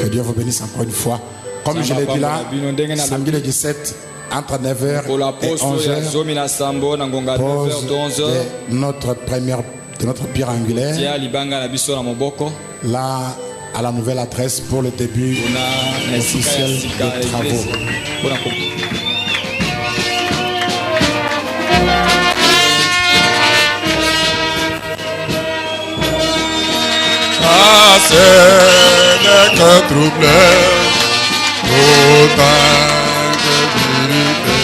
Que Dieu vous bénisse encore une fois. Comme je l'ai dit là, samedi le 17, entre 9h et 11h, pose de notre pierre angulaire, là, à la nouvelle adresse pour le début officiel des travaux. Ah, c'est le cœur troublé, autant que vérité.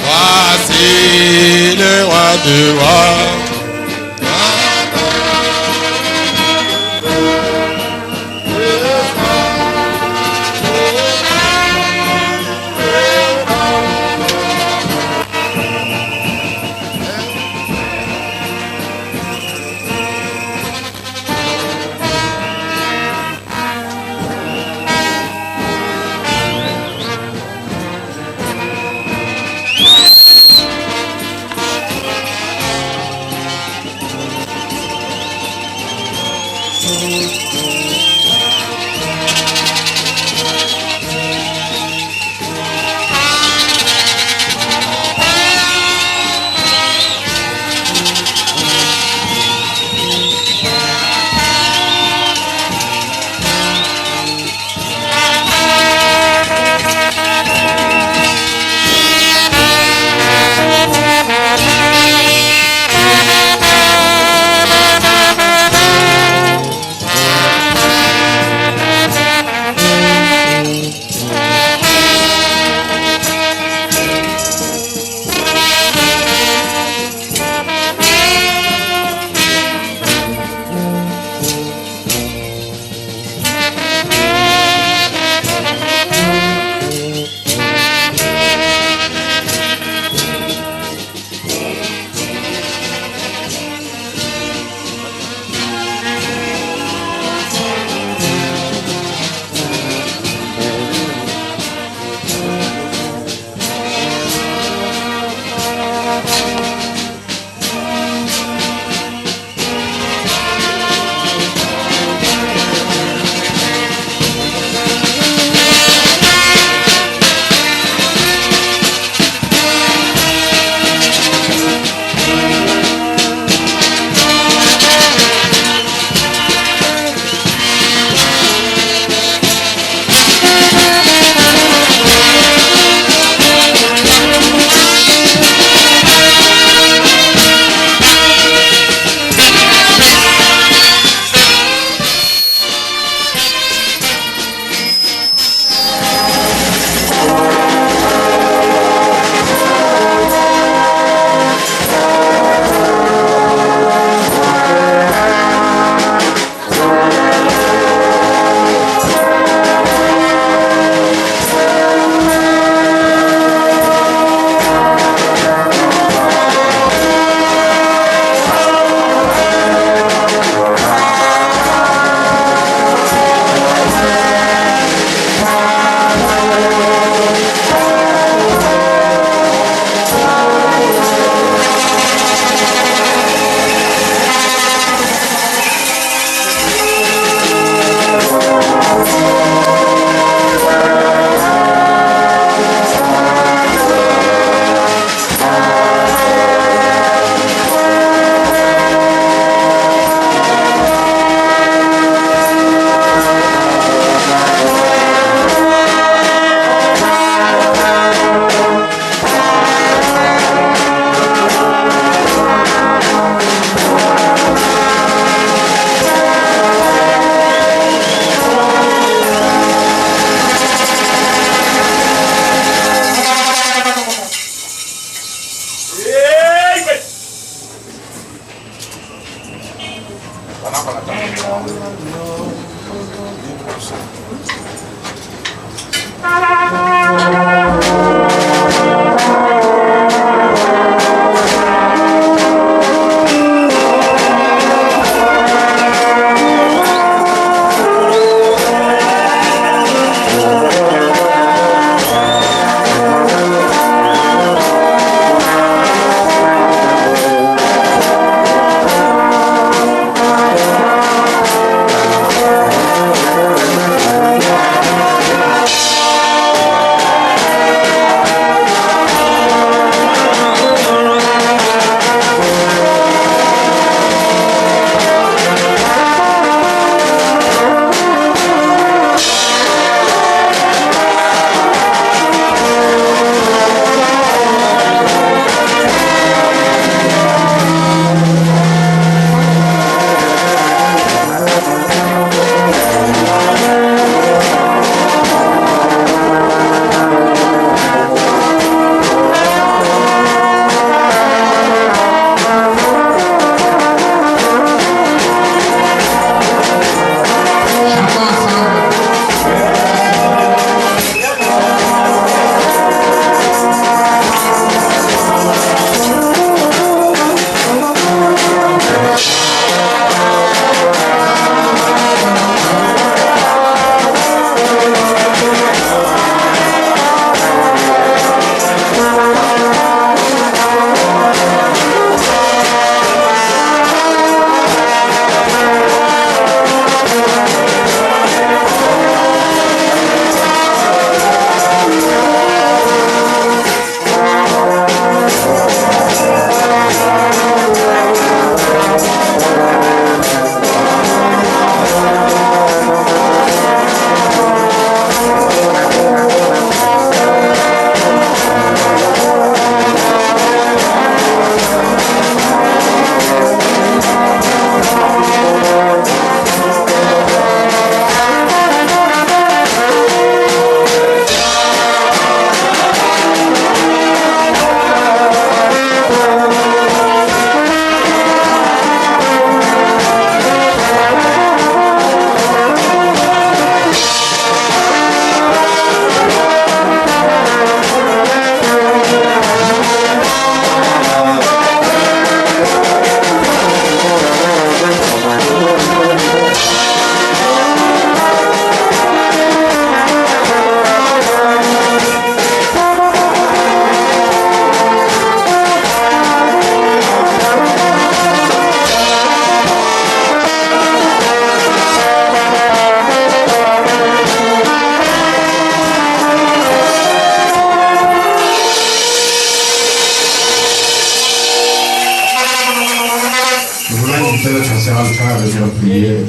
Voici le roi du roi.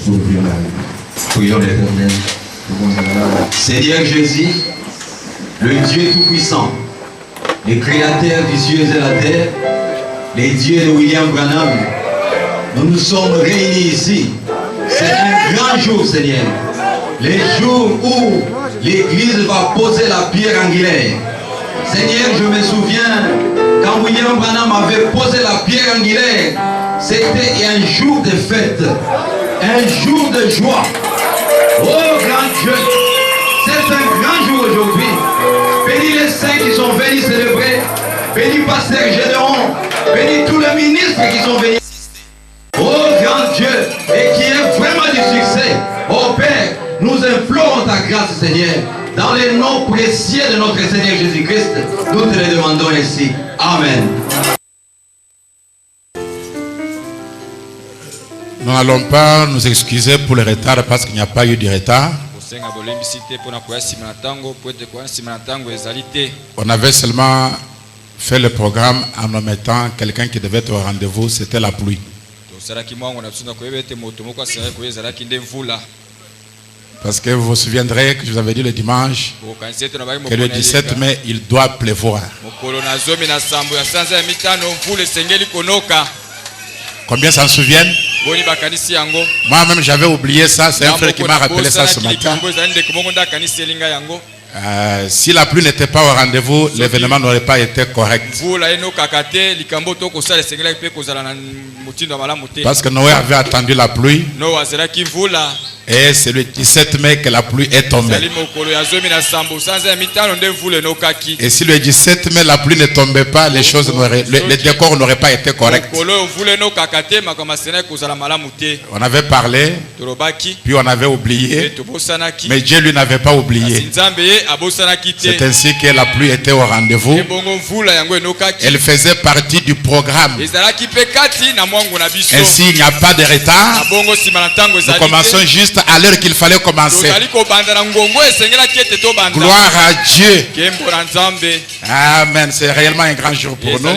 pour ouvrir la vie. Prions l'Éternel. Seigneur Jésus, le Dieu Tout-Puissant, le Créateur des cieux et de la terre, les dieux de William Branham, nous nous sommes réunis ici. C'est un grand jour, Seigneur. Les jours où l'Église va poser la pierre angulaire. Seigneur, je me souviens, quand William Branham avait posé la pierre angulaire, c'était un jour de fête, un jour de joie. Oh grand Dieu, c'est un grand jour aujourd'hui. Bénis les saints qui sont venus célébrer. Bénis Pasteur Gédéon. Bénis tous les ministres qui sont venus. Oh grand Dieu, et qui est vraiment du succès. Oh Père, nous implorons ta grâce, Seigneur. Dans les noms précieux de notre Seigneur Jésus-Christ, nous te le demandons ainsi. Amen. Nous n'allons pas nous excuser pour le retard parce qu'il n'y a pas eu de retard. On avait seulement fait le programme en omettant quelqu'un qui devait être au rendez-vous, c'était la pluie. Parce que vous vous souviendrez que je vous avais dit le dimanche que le 17 mai, il doit pleuvoir. Combien s'en souviennent? Moi-même, j'avais oublié ça. C'est un frère qui m'a rappelé ça ce matin. Si la pluie n'était pas au rendez-vous, l'événement n'aurait pas été correct. Parce que Noé avait attendu la pluie. Et c'est le 17 mai que la pluie est tombée. Et si le 17 mai la pluie ne tombait pas, les décors n'auraient pas été corrects. On avait parlé, puis on avait oublié, mais Dieu lui n'avait pas oublié. C'est ainsi que la pluie était au rendez-vous. Elle faisait partie du programme. Ainsi, il n'y a pas de retard. Nous commençons juste à l'heure qu'il fallait commencer. Gloire à Dieu. Amen. C'est réellement un grand jour pour nous.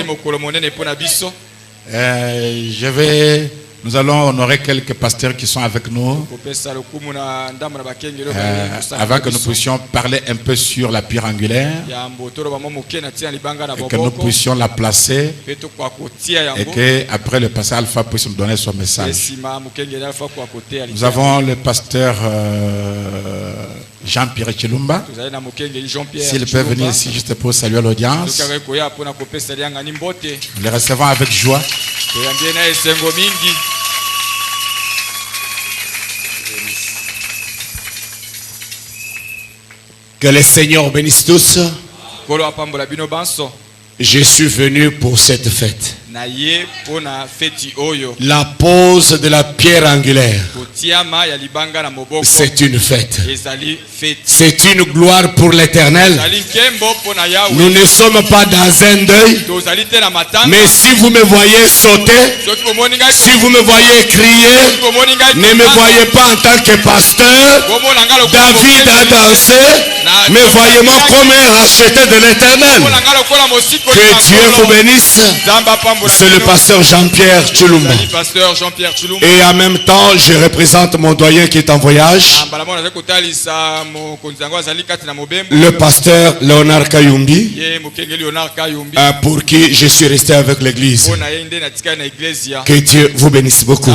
Nous allons honorer quelques pasteurs qui sont avec nous avant que nous puissions parler un peu sur la pierre angulaire et que nous puissions la placer et qu'après le pasteur Alpha puisse nous donner son message. Nous avons le pasteur Jean-Pierre Chilumba. S'il peut venir ici juste pour saluer l'audience. Nous les recevons avec joie. Que le Seigneur bénisse tous. Je suis venu pour cette fête. La pose de la pierre angulaire, c'est une fête. C'est une gloire pour l'Éternel. Nous ne sommes pas dans un deuil, mais si vous me voyez sauter, si vous me voyez crier, ne me voyez pas en tant que pasteur. David a dansé, mais voyez-moi comme un racheté de l'Éternel. Que Dieu vous bénisse. C'est le pasteur Jean-Pierre Chilumba. Et en même temps, je représente mon doyen qui est en voyage, le pasteur Léonard Kayumbi, pour qui je suis resté avec l'église. Que Dieu vous bénisse beaucoup.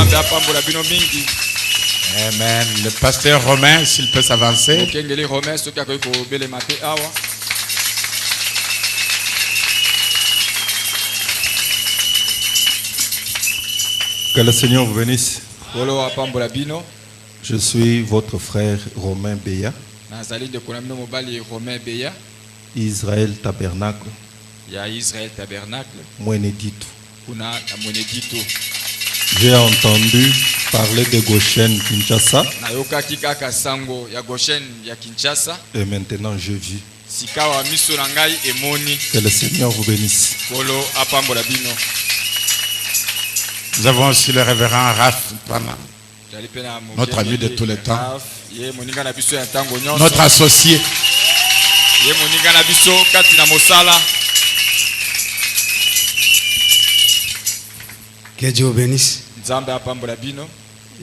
Amen. Le pasteur Romain, s'il peut s'avancer. Que le Seigneur vous bénisse. Je suis votre frère Romain Beya. Israël Tabernacle. Mweneditu. J'ai entendu parler de Goshen Kinshasa. Et maintenant je vis. Que le Seigneur vous bénisse. Nous avons aussi le révérend Raph Pana, notre ami de tout le temps, notre associé. Que Dieu bénisse.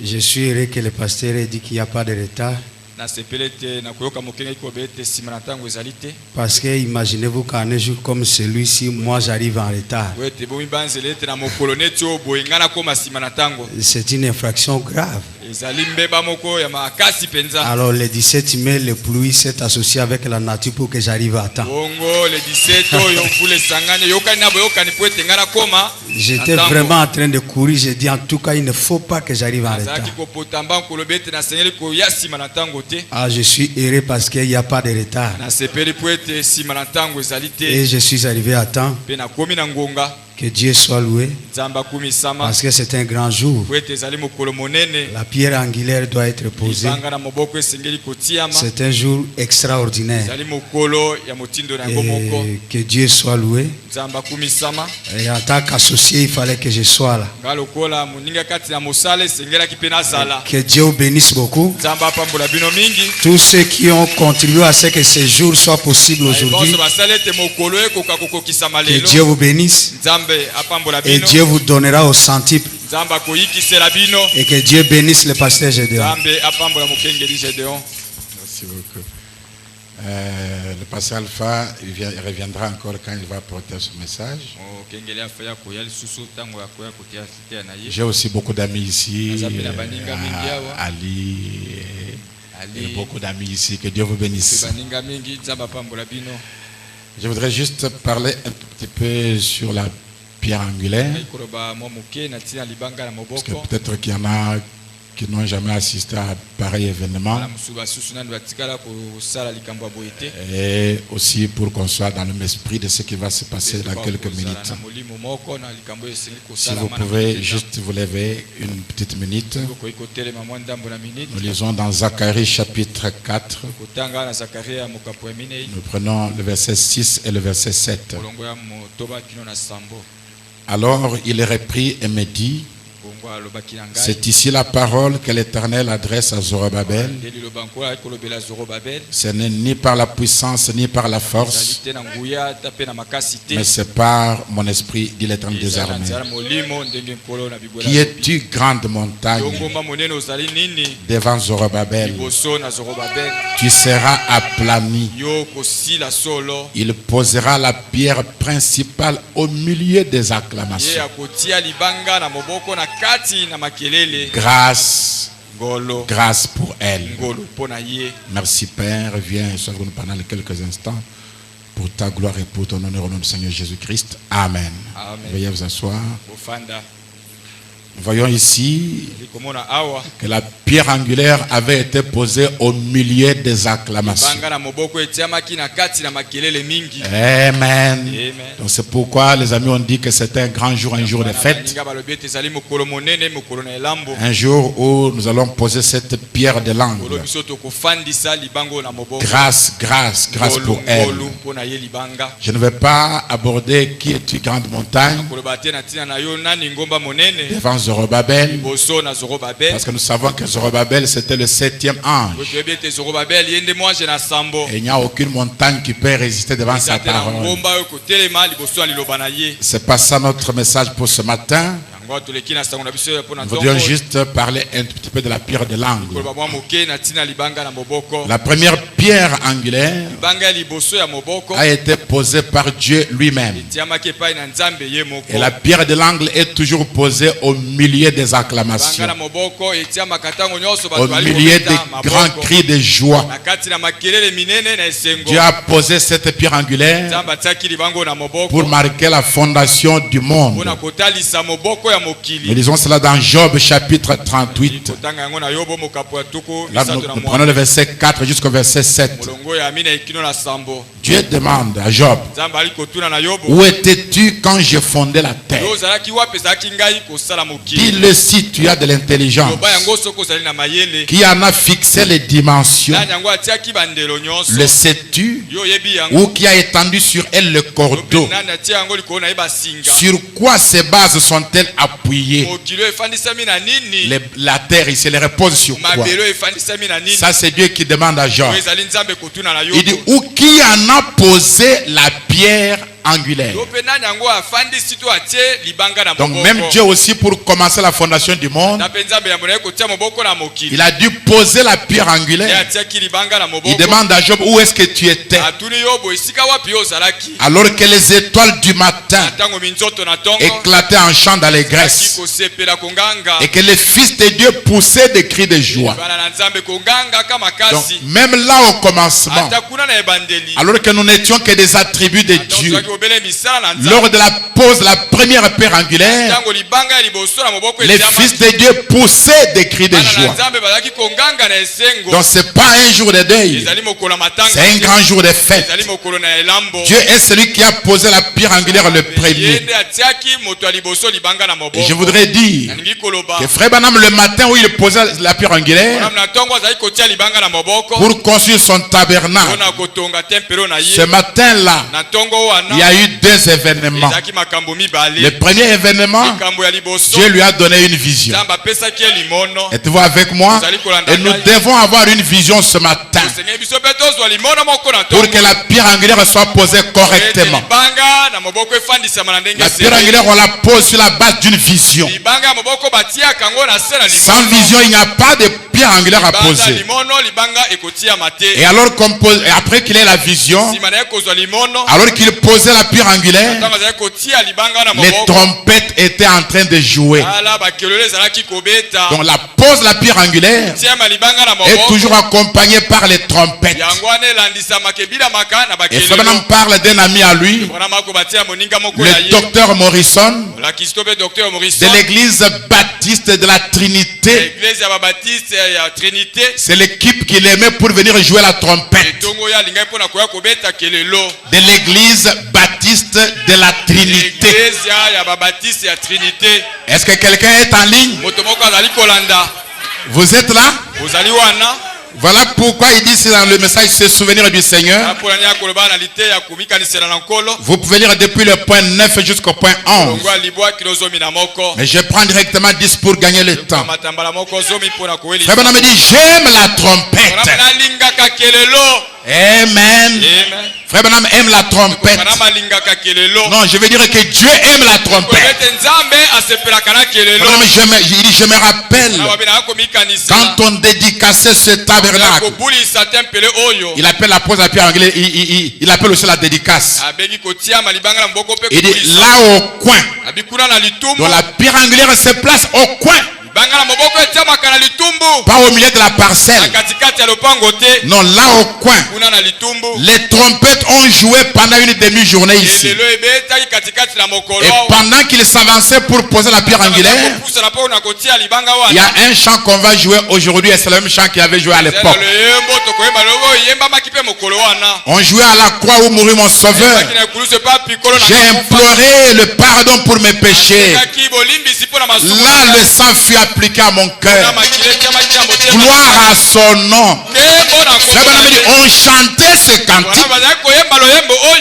Je suis heureux que le pasteur ait dit qu'il n'y a pas de retard. Parce que imaginez-vous qu'un jour comme celui-ci, moi j'arrive en retard. C'est une infraction grave. Alors le 17 mai, le pluie s'est associé avec la nature pour que j'arrive à temps. J'étais vraiment en train de courir. J'ai dit en tout cas il ne faut pas que j'arrive en retard. Ah, je suis heureux parce qu'il n'y a pas de retard. Et je suis arrivé à temps. Que Dieu soit loué. Parce que c'est un grand jour. La pierre angulaire doit être posée. C'est un jour extraordinaire. Et que Dieu soit loué. Et en tant qu'associé, il fallait que je sois là. Que Dieu vous bénisse beaucoup. Tous ceux qui ont contribué à ce que ce jour soit possible aujourd'hui. Que Dieu vous bénisse. Et Dieu vous donnera au centuple. Et que Dieu bénisse le pasteur Gédéon. Merci beaucoup. Le pasteur Alpha, il reviendra encore quand il va porter ce message. J'ai aussi beaucoup d'amis ici. Ali. Et beaucoup d'amis ici. Que Dieu vous bénisse. Je voudrais juste parler un petit peu sur la pierre angulaire. Parce que peut-être qu'il y en a qui n'ont jamais assisté à pareil événement. Et aussi pour qu'on soit dans le même esprit de ce qui va se passer dans quelques minutes. Si vous pouvez juste vous lever une petite minute. Nous lisons dans Zacharie chapitre 4. Nous prenons le verset 6 et le verset 7. Alors il reprit et me dit: c'est ici la parole que l'Éternel adresse à Zorobabel. Ce n'est ni par la puissance ni par la force, mais c'est par mon esprit, dit l'Éternel des armées. Qui es-tu, grande montagne, devant Zorobabel? Tu seras aplani. Il posera la pierre principale au milieu des acclamations. Grâce pour elle. Merci Père, viens et sauve-nous pendant quelques instants pour ta gloire et pour ton honneur au nom du Seigneur Jésus-Christ. Amen. Veuillez vous asseoir. Voyons ici que la pierre angulaire avait été posée au milieu des acclamations. Amen. Donc c'est pourquoi les amis ont dit que c'était un grand jour, un jour de fête. Un jour où nous allons poser cette pierre de l'angle. Grâce pour elle. Je ne vais pas aborder qui est-tu, grande montagne, devant Zorobabel, parce que nous savons que Zorobabel c'était le 7e ange. Et il n'y a aucune montagne qui peut résister devant sa parole. C'est pas ça notre message pour ce matin. Nous voudrions juste parler un petit peu de la pierre de l'angle. La première pierre angulaire a été posée par Dieu lui-même. Et la pierre de l'angle est toujours posée au milieu des acclamations, au milieu des grands cris de joie. Dieu a posé cette pierre angulaire pour marquer la fondation du monde. Nous lisons cela dans Job chapitre 38. Là, nous prenons le verset 4 jusqu'au verset 7. Dieu demande à Job: où étais-tu quand je fondais la terre? Dis-le si tu as de l'intelligence. Qui en a fixé les dimensions? Le sais-tu? Ou qui a étendu sur elle le cordeau? Sur quoi ces bases sont-elles appuyées? La terre ici, elle repose sur quoi? Ça, c'est Dieu qui demande à Job. Il dit: ou qui en a posé la pierre angulaire. Donc même Dieu aussi, pour commencer la fondation du monde, il a dû poser la pierre angulaire. Il demande à Job, où est-ce que tu étais? Alors que les étoiles du matin éclataient en chant d'allégresse et que les fils de Dieu poussaient des cris de joie. Donc même là au commencement, alors que nous n'étions que des attributs de Dieu, lors de la pose, la première pierre angulaire, les fils de Dieu poussaient des cris de joie. Donc ce n'est pas un jour de deuil, c'est un grand jour de fête. Dieu est celui qui a posé la pierre angulaire le premier. Et je voudrais dire que Frère Branham, le matin où il posait la pierre angulaire pour construire son tabernacle, ce matin-là, il y a eu deux événements. Le premier événement, Dieu lui a donné une vision. Êtes-vous avec moi? Et nous devons avoir une vision ce matin pour que la pierre angulaire soit posée correctement. La pierre angulaire, on la pose sur la base d'une vision. Sans vision, il n'y a pas de pierre angulaire à poser. Et alors après qu'il ait la vision, alors qu'il posait la pierre angulaire, les trompettes étaient en train de jouer. Donc la pose de la pierre angulaire est toujours accompagnée par les trompettes. Et Frère parle d'un ami à lui, le docteur Morrison, de l'église baptiste de la Trinité. C'est l'équipe qu'il aimait pour venir jouer la trompette. De l'église baptiste de la Trinité. Est-ce que quelqu'un est en ligne? Vous êtes là? Voilà pourquoi il dit dans le message, se souvenir du Seigneur. Vous pouvez lire depuis le point 9 jusqu'au point 11. Mais je prends directement 10 pour gagner le temps. Frère Branham me dit, j'aime la trompette. Amen. Frère Branham aime la trompette. Non, je veux dire que Dieu aime la trompette. Il dit, je me rappelle quand on dédicaçait ce tabernacle. Il appelle la pose à pierre angulaire. Il appelle aussi la dédicace. Il dit là au coin. Donc la pierre angulaire se place au coin. Pas au milieu de la parcelle. Non, là au coin. Les trompettes ont joué pendant une demi-journée ici. Et pendant qu'ils s'avançaient pour poser la pierre angulaire, il y a un chant qu'on va jouer aujourd'hui et c'est le même chant qu'il avait joué à l'époque. On jouait à la croix où mourit mon sauveur. J'ai imploré le pardon pour mes péchés. Là, le sang fut appliqué à mon cœur. Gloire à son nom. On chantait ce cantique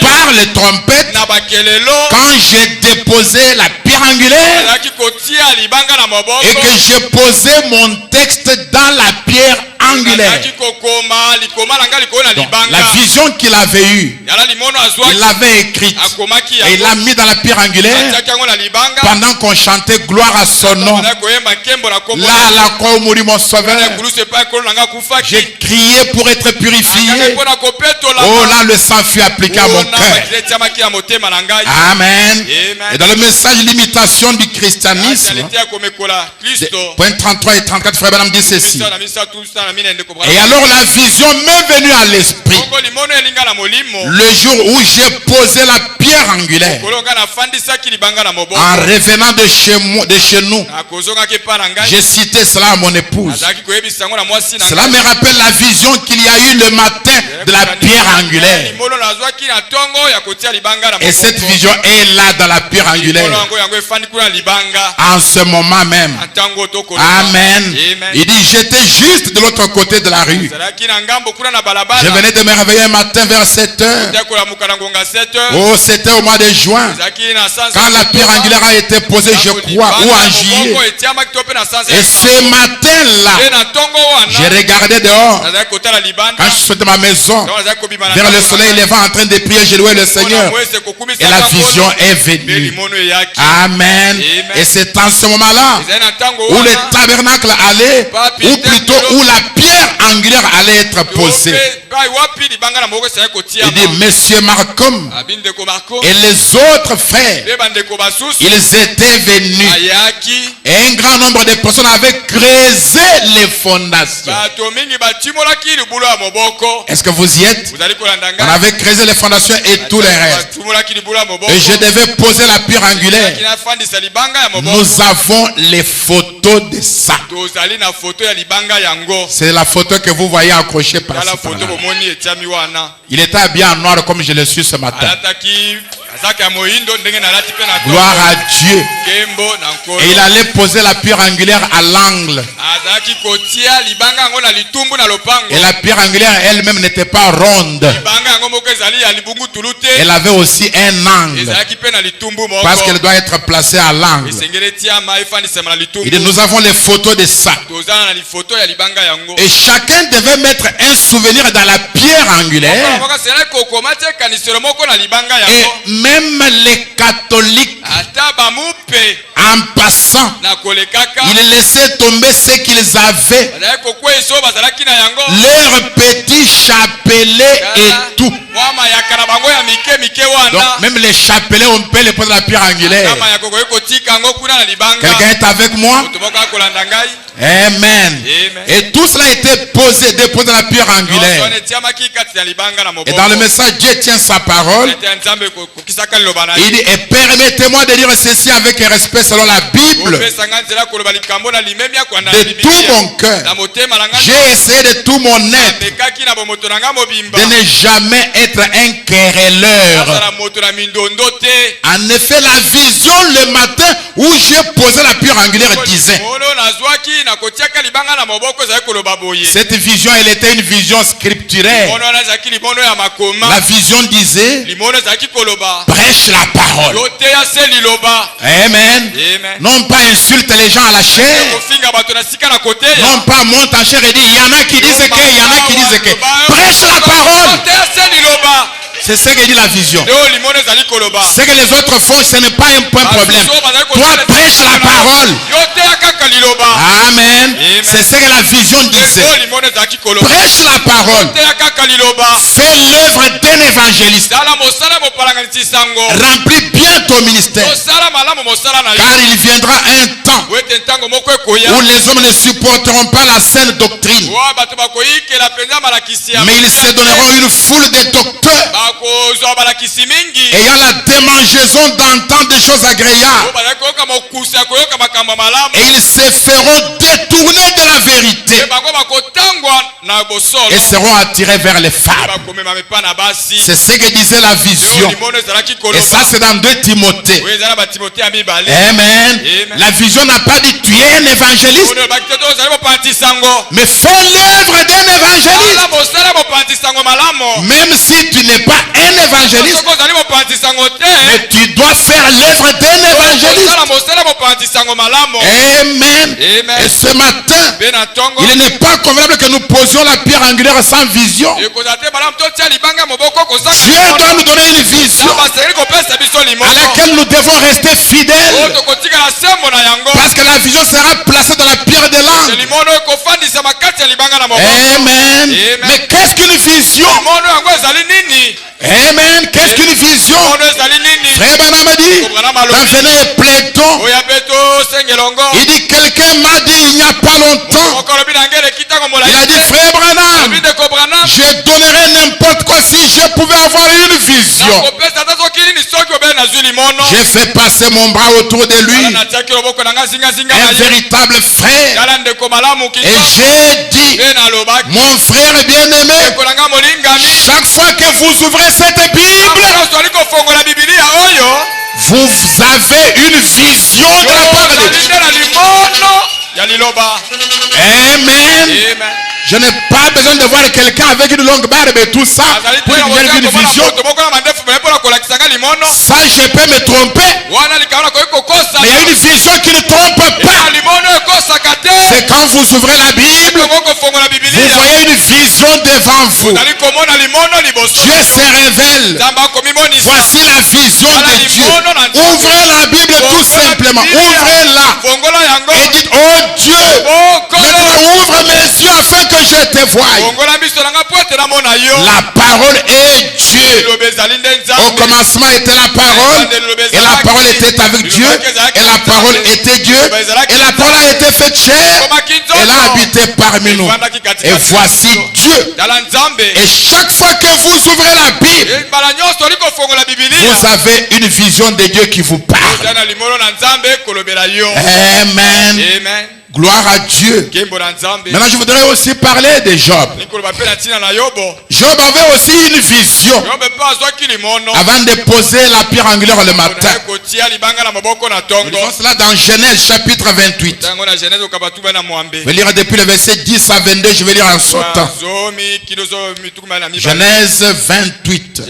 par les trompettes quand j'ai déposé la pierre angulaire et que j'ai posé mon texte dans la pierre angulaire. Donc, la vision qu'il avait eue, il l'avait écrite et il l'a mis dans la pierre angulaire pendant qu'on chantait gloire à son nom. Là, à la croix où mourit mon sauveur, j'ai crié pour être purifié. Oh là, le sang fut appliqué à mon cœur. Amen. Et dans le message l'imitation du christianisme, point 33 et 34, Frère Branham dit ceci. Et alors la vision m'est venue à l'esprit le jour où j'ai posé la pierre angulaire en revenant de chez nous. J'ai cité cela à mon épouse. Cela me rappelle la vision qu'il y a eu le matin de la pierre angulaire. Et cette vision est là dans la pierre angulaire en ce moment même. Amen. Il dit j'étais juste de l'autre côté côté de la rue. Je venais de me réveiller un matin vers 7 heures. Oh, c'était au mois de juin. Quand la pierre angulaire a été posée, je crois, ou en juillet. Et ce matin-là, j'ai regardé dehors. Quand je suis de ma maison, vers le soleil levant en train de prier, j'ai loué le Seigneur. Et la vision est venue. Amen. Et c'est en ce moment-là où le tabernacle allait, ou plutôt où la pierre angulaire allait être posée. Il dit, Monsieur Malcolm et les autres frères, ils étaient venus. Et un grand nombre de personnes avaient creusé les fondations. Est-ce que vous y êtes? On avait creusé les fondations et tout le reste. Et je devais poser la pierre angulaire. Nous avons les photos de ça. C'est la photo que vous voyez accrochée par là. Il était habillé en noir comme je le suis ce matin. Gloire à Dieu. Et il allait poser la pierre angulaire à l'angle. Et la pierre angulaire elle-même n'était pas ronde. Elle avait aussi un angle. Parce qu'elle doit être placée à l'angle. Il dit, nous avons les photos de ça. Et chacun devait mettre un souvenir dans la pierre angulaire. Et même les catholiques, en passant, ils laissaient tomber ce qu'ils avaient, leur petit chapelet et tout. Donc même les chapelets, on peut les poser dans la pierre angulaire. Quelqu'un est avec moi? Amen. Et tout cela a été déposé dans la pierre angulaire. Et dans le message, Dieu tient sa parole. Il dit, et permettez-moi de dire ceci avec respect selon la Bible. De tout mon cœur, j'ai essayé de tout mon être de ne jamais être un querelleur. En effet, la vision le matin où j'ai posé la pierre angulaire disait, cette vision, elle était une vision scripturaire. La vision disait, prêche la parole. Amen. Non pas insulte les gens à la chair. Non pas monte en chair et dit, il y en a qui disent que, il y en a qui disent que. Prêche la parole. C'est ce que dit la vision. Ce que les autres font, ce n'est pas un point problème. Toi, prêche la parole. Amen. C'est ce que la vision disait. Prêche la parole. Fais l'œuvre d'un évangéliste. Remplis bien ton ministère. Car il viendra un temps où les hommes ne supporteront pas la saine doctrine. Mais ils se donneront une foule de docteurs ayant la démangeaison d'entendre des choses agréables. Et ils se feront détourner de la vérité et seront attirés vers les femmes. C'est ce que disait la vision. Et ça c'est dans 2 Timothée. Amen. La vision n'a pas dit tu es un évangéliste, mais fais l'œuvre d'un évangéliste. Même si tu n'es pas un évangéliste, mais tu dois faire l'œuvre d'un évangéliste. Amen. Et ce matin, il n'est pas convenable que nous posions la pierre angulaire sans vision. Dieu doit nous donner une vision à laquelle nous devons rester fidèles, parce que la vision sera placée dans la pierre de l'angle. Amen. Mais qu'est-ce qu'une vision? Amen. Qu'est-ce qu'une vision? Frère Branham dit, quand venait Platon, il dit, quelqu'un m'a dit il n'y a pas longtemps, il a dit, frère Branham, je donnerais n'importe quoi si je pouvais avoir une vision. J'ai fait passer mon bras autour de lui, un véritable frère, et j'ai dit, mon frère bien-aimé, chaque fois que vous ouvrez cette Bible, vous avez une vision de la part de Dieu. Amen. Je n'ai pas besoin de voir quelqu'un avec une longue barbe et tout ça pour une vision. Ça, je peux me tromper. Mais il y a une vision qui ne trompe pas. C'est quand vous ouvrez la Bible, vous voyez une vision devant vous. Dieu se révèle. Voici la vision de Dieu. Ouvrez la Bible tout simplement. Ouvrez-la. Et dites, oh Dieu, maintenant ouvre mes yeux afin que je te voie. La parole est Dieu. Au commencement était la parole. Et la parole était avec Dieu. Et la parole était Dieu. Et la parole a été faite chair. Elle a habité parmi nous. Et voici Dieu. Et chaque fois que vous ouvrez la Bible, vous avez une vision de Dieu qui vous parle. Amen. Gloire à Dieu. Maintenant, je voudrais aussi parler de Job. Job avait aussi une vision avant de poser la pierre angulaire le matin. Nous lisons cela dans Genèse chapitre 28. Je vais lire depuis le verset 10 à 22. Je vais lire en sautant. Genèse 28.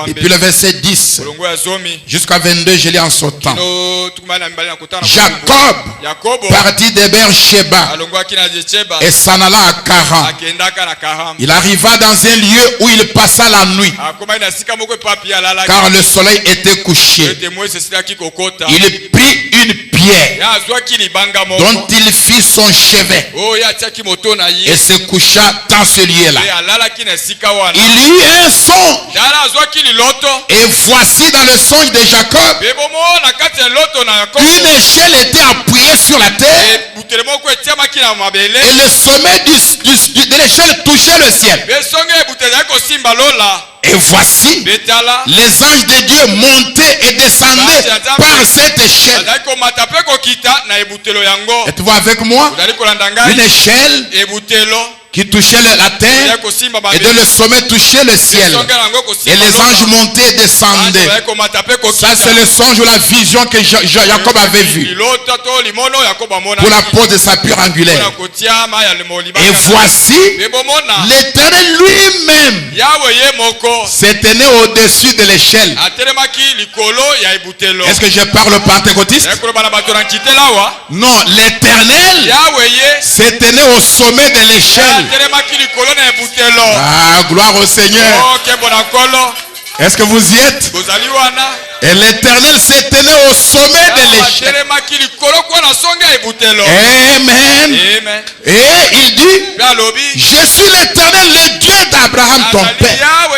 Depuis le verset 10 jusqu'à 22, je lis en sautant. Jacob partit de Beersheba et s'en alla à Charan. Il arriva dans un lieu où il passa la nuit, car le soleil était couché. Il prit une pierre dont il fit son chevet et se coucha dans ce lieu-là. Il eut un songe, et voici dans le songe de Jacob, une échelle était appuyée sur la terre et le sommet de l'échelle touchait le ciel. Et voici, les anges de Dieu montaient et descendaient par cette échelle. Êtes-vous avec moi? Une échelle qui touchait la terre et dont le sommet touchait le ciel. Et les anges montaient et descendaient. Ça, c'est le songe ou la vision que Jacob avait vue pour la pose de sa pierre angulaire. Et voici, l'Éternel lui-même se tenait au-dessus de l'échelle. Est-ce que je parle pentecôtiste? Non, l'Éternel se tenait au sommet de l'échelle. Ah, gloire au Seigneur. Est-ce que vous y êtes? Et l'Éternel se tenait au sommet de l'échelle. Amen. Et il dit, je suis l'Éternel, le Dieu d'Abraham ton père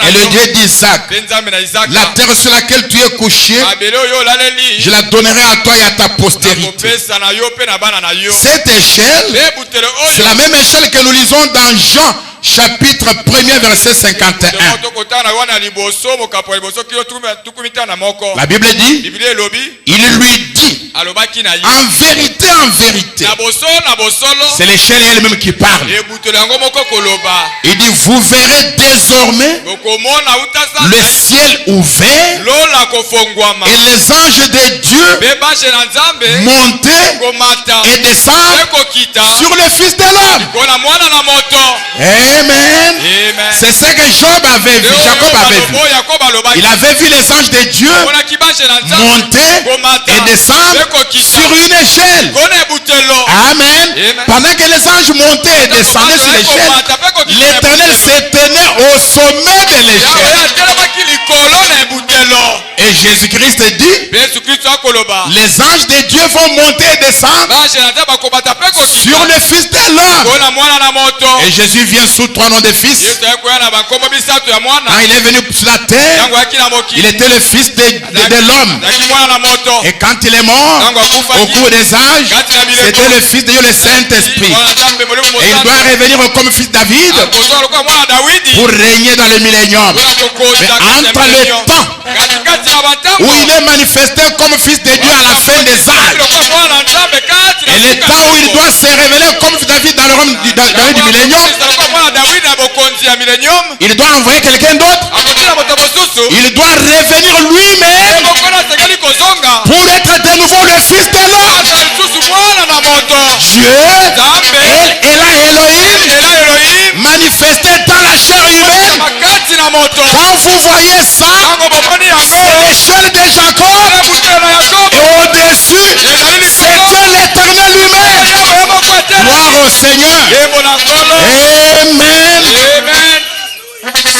et le Dieu d'Isaac. La terre sur laquelle tu es couché, je la donnerai à toi et à ta postérité. Cette échelle, c'est la même échelle que nous lisons dans Jean chapitre 1er verset 51. La Bible dit, il lui dit, en vérité, c'est l'échelle elle-même qui parle. Il dit, vous verrez désormais le ciel ouvert et les anges de Dieu monter et descendre sur le Fils de l'homme. Amen. C'est ce que Job avait vu, Jacob avait vu. Il avait vu les anges de Dieu monter et descendre sur une échelle. Amen. Pendant que les anges montaient et descendaient sur l'échelle, l'Éternel se tenait au sommet de l'échelle. Et Jésus-Christ dit, les anges de Dieu vont monter et descendre sur le Fils de l'homme. Et Jésus vient sous trois noms de fils. Quand il est venu sur la terre, il était le fils de l'homme. Et quand il est mort, au cours des âges, c'était le fils de Dieu, le Saint-Esprit. Et il doit revenir comme fils David pour régner dans le millénium. Mais entre le temps où il est manifesté comme fils de Dieu à la fin des âges et le temps où il doit se révéler comme David dans le royaume du millénium, il doit envoyer quelqu'un d'autre. Il doit revenir lui-même pour être de nouveau le Fils de l'homme. Dieu est la Amen.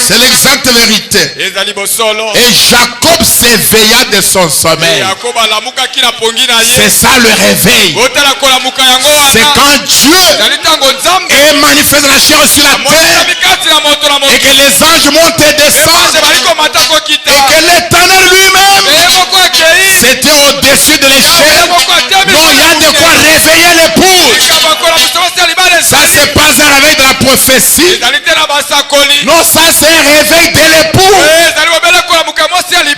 C'est l'exacte vérité. Et Jacob s'éveilla de son sommeil. C'est ça le réveil. C'est quand Dieu est manifesté la chair sur la terre et que les anges montent et descendent et que l'Éternel lui-même c'était au-dessus de l'échelle. Donc il y a de quoi réveiller l'épouse. Ça c'est pas un réveil de la prophétie. Non, ça c'est un réveil de l'époux.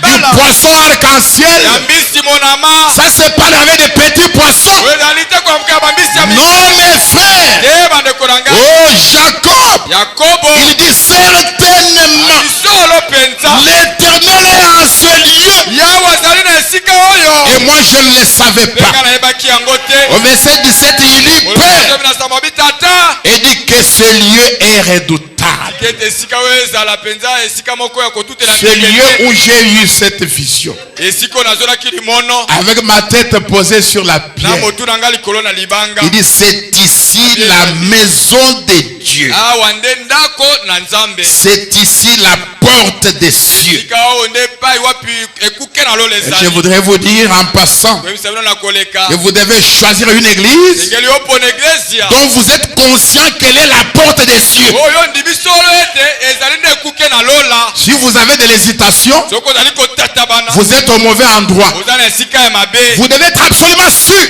Du poisson arc-en-ciel. Ça c'est pas le réveil des petits poissons. Non mes frères. Oh Jacob, il dit certainement l'Éternel est en ce lieu. Et moi je ne le savais pas. Au verset 17 il dit Père, et dit que ce lieu est redoutable. Ce lieu où j'ai eu cette vision, avec ma tête posée sur la pierre, il dit c'est ici la maison de Dieu. C'est ici la porte des cieux. Et je voudrais vous dire en passant que vous devez choisir une église dont vous êtes conscient quelle est la porte des cieux. Si vous avez de l'hésitation, vous êtes au mauvais endroit. Vous devez être absolument sûr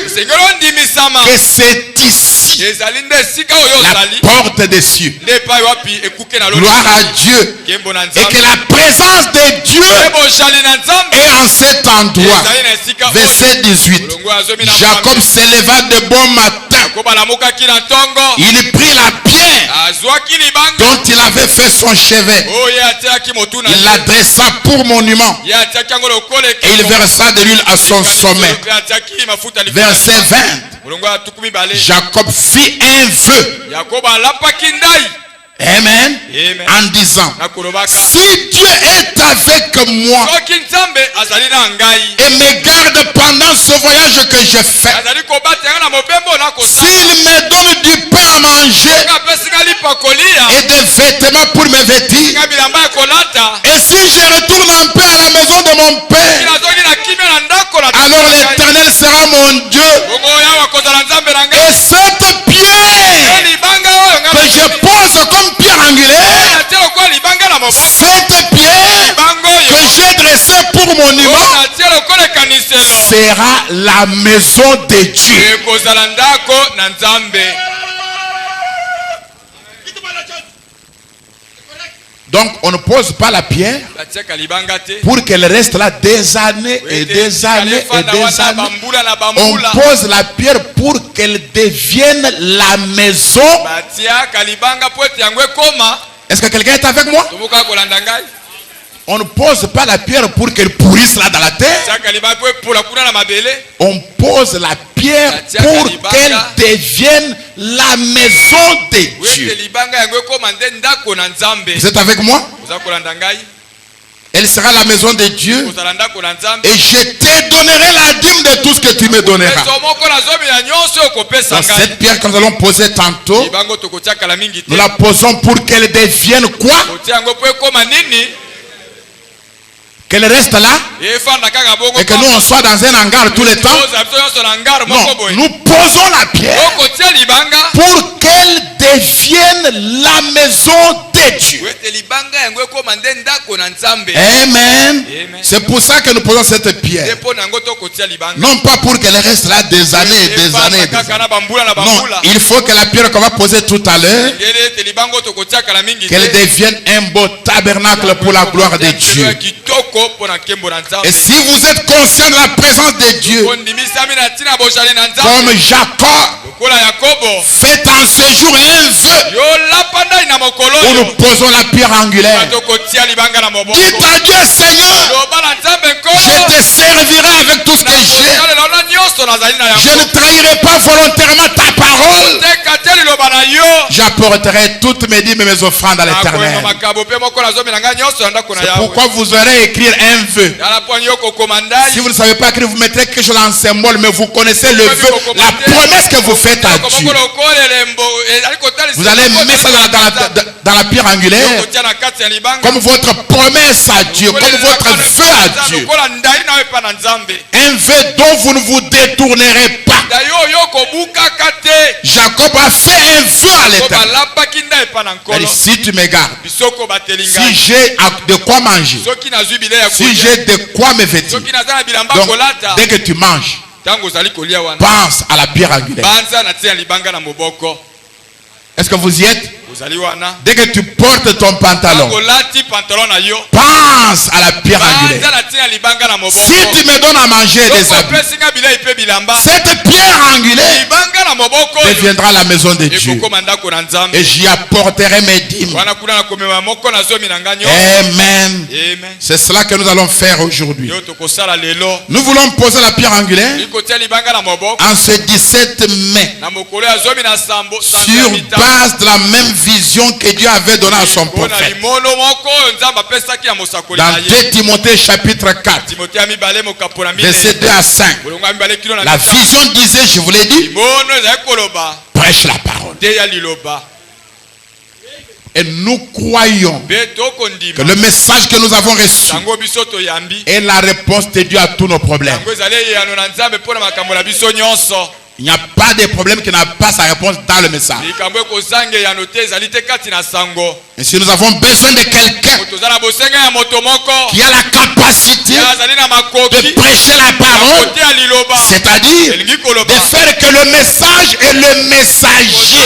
que c'est ici la porte des cieux. Gloire à Dieu. Et que la présence de Dieu est en cet endroit. Verset 18. Jacob s'éleva de bon matin. Il prit la pierre dont il avait fait son chevet. Il la dressa pour monument. Et il versa de l'huile à son sommet. Verset 20. Jacob fit un vœu. Amen. En disant, si Dieu est avec moi et me garde pendant ce voyage que je fais, s'il me donne du pain à manger et des vêtements pour me vêtir, et si je retourne en paix à la maison de mon Père, alors l'Éternel sera mon Dieu. Et cette pierre que je pose comme pierre angulaire, cette pierre que j'ai dressée pour monument, sera la maison de Dieu. Donc on ne pose pas la pierre pour qu'elle reste là des années et des années et des années. On pose la pierre pour qu'elle devienne la maison. Est-ce que quelqu'un est avec moi? On ne pose pas la pierre pour qu'elle pourrisse là dans la terre. On pose la pierre pour qu'elle devienne la maison de Dieu. Vous êtes avec moi? Elle sera la maison de Dieu. Et je te donnerai la dîme de tout ce que tu me donneras. Donc cette pierre que nous allons poser tantôt, nous la posons pour qu'elle devienne quoi? Qu'elle reste là et que nous on soit dans un hangar tout le temps. Non, nous posons la pierre pour qu'elle devienne la maison de Dieu. Amen. C'est pour ça que nous posons cette pierre. Non pas pour qu'elle reste là des années et des années et des années. Non, il faut que la pierre qu'on va poser tout à l'heure, qu'elle devienne un beau tabernacle pour la gloire de Dieu. Et si vous êtes conscient de la présence de Dieu, comme Jacob, faites en ce jour un vœu où nous posons la pierre angulaire. Dites à Dieu, Seigneur, je te servirai avec tout ce que j'ai. Je ne trahirai pas volontairement ta parole. J'apporterai toutes mes dîmes et mes offrandes à l'Éternel. C'est pourquoi vous aurez écrire un vœu. Si vous ne savez pas écrire, vous mettrez quelque chose en symbole, mais vous connaissez le vœu, la promesse que vous faites à Dieu. Vous allez mettre ça dans la pierre angulaire comme votre promesse à Dieu, comme votre vœu à Dieu. Un vœu dont vous ne vous détournerez pas. Jacob a fait un vœu à l'Éternel. Si tu me gardes, si j'ai de quoi manger, si j'ai de quoi me vêtir, donc dès que tu manges, pense à la pierre angulaire. Est-ce que vous y êtes? Dès que tu portes ton pantalon, pense à la pierre angulaire. Si tu me donnes à manger des habits, cette pierre angulaire deviendra la maison de Dieu. Et j'y apporterai mes dîmes. Amen. C'est cela que nous allons faire aujourd'hui. Nous voulons poser la pierre angulaire en ce 17 mai sur base de la même vision que Dieu avait donnée à son prophète. Dans 2 Timothée chapitre 4, verset 2 à 5, la vision disait, je vous l'ai dit, prêche la parole. Et nous croyons que le message que nous avons reçu est la réponse de Dieu à tous nos problèmes. Il n'y a pas de problème qui n'a pas sa réponse dans le message. Et si nous avons besoin de quelqu'un qui a la capacité de prêcher la parole, c'est-à-dire de faire que le message et le messager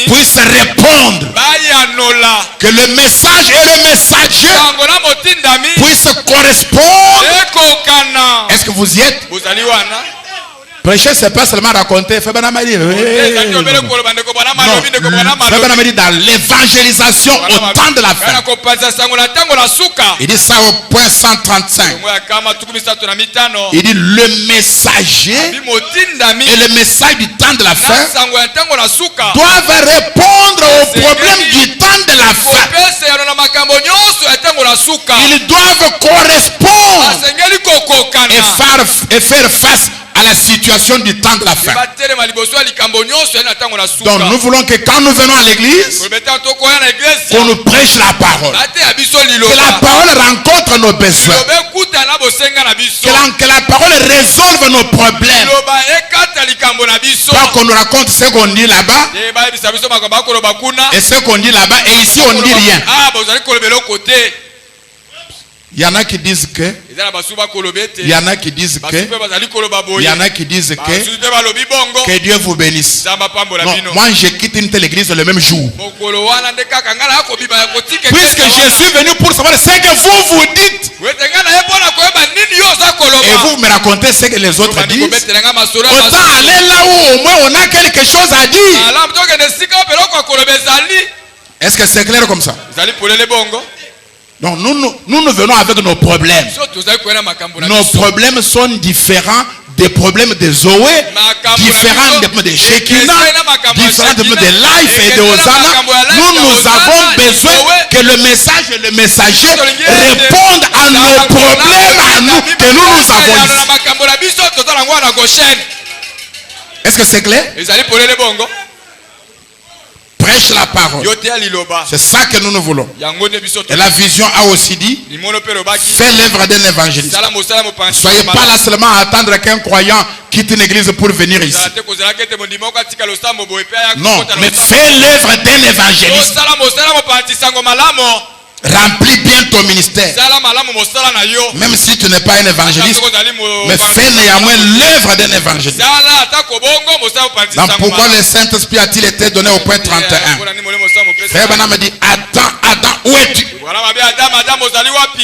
puissent répondre, que le message et le messager puissent correspondre. Est-ce que vous y êtes? Prêcher, c'est pas seulement raconter. Dans l'évangélisation au temps de la fin. Il dit ça au point 135. Il dit le messager et le message du temps de la fin doivent répondre aux problèmes du temps de la fin. Ils doivent correspondre et faire face à la situation du temps de la fin. Donc nous voulons que quand nous venons à l'église, qu'on nous prêche la parole, que la parole rencontre nos besoins, que la parole résolve nos problèmes, pas qu'on nous raconte ce qu'on dit là-bas et ce qu'on dit là-bas et ici on ne dit rien. Il y en a qui disent que, il y en a qui disent que, il y en a qui disent que Dieu vous bénisse. Non, moi je quitte une telle église le même jour. Puisque je suis venu pour savoir ce que vous dites. Et vous me racontez ce que les autres disent. Autant aller là où au moins on a quelque chose à dire. Est-ce que c'est clair comme ça? Donc nous venons avec nos problèmes. Nos problèmes sont différents des problèmes de Zoé, différents des problèmes de Shekinah, différents des problèmes de Life et de Hosanna. Nous avons besoin que le message et le messager répondent à nos problèmes à nous que nous avons ici. Est-ce que c'est clair? Prêche la parole. C'est ça que nous voulons. Et la vision a aussi dit, fais l'œuvre d'un évangéliste. Ne soyez pas là seulement à attendre qu'un croyant quitte une église pour venir ici. Non, mais fais l'œuvre d'un évangéliste. Remplis bien ton ministère. Même si tu n'es pas un évangéliste, mais fais néanmoins l'œuvre d'un évangéliste. Donc pourquoi le Saint-Esprit a-t-il été donné au point 31? Frère Branham me dit, Adam, où es-tu?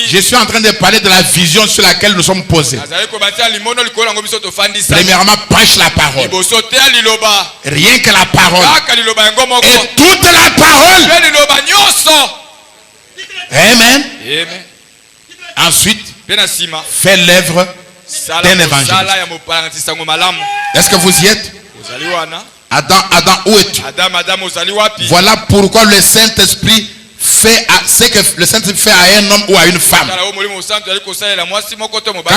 Je suis en train de parler de la vision sur laquelle nous sommes posés. Premièrement, prêche la parole. Rien que la parole. Et toute la parole. Amen. Ensuite, fais l'œuvre d'un évangile. Est-ce que vous y êtes? Adam, où es-tu? Voilà pourquoi le Saint-Esprit fait ce que le Saint-Esprit fait à un homme ou à une femme. Quand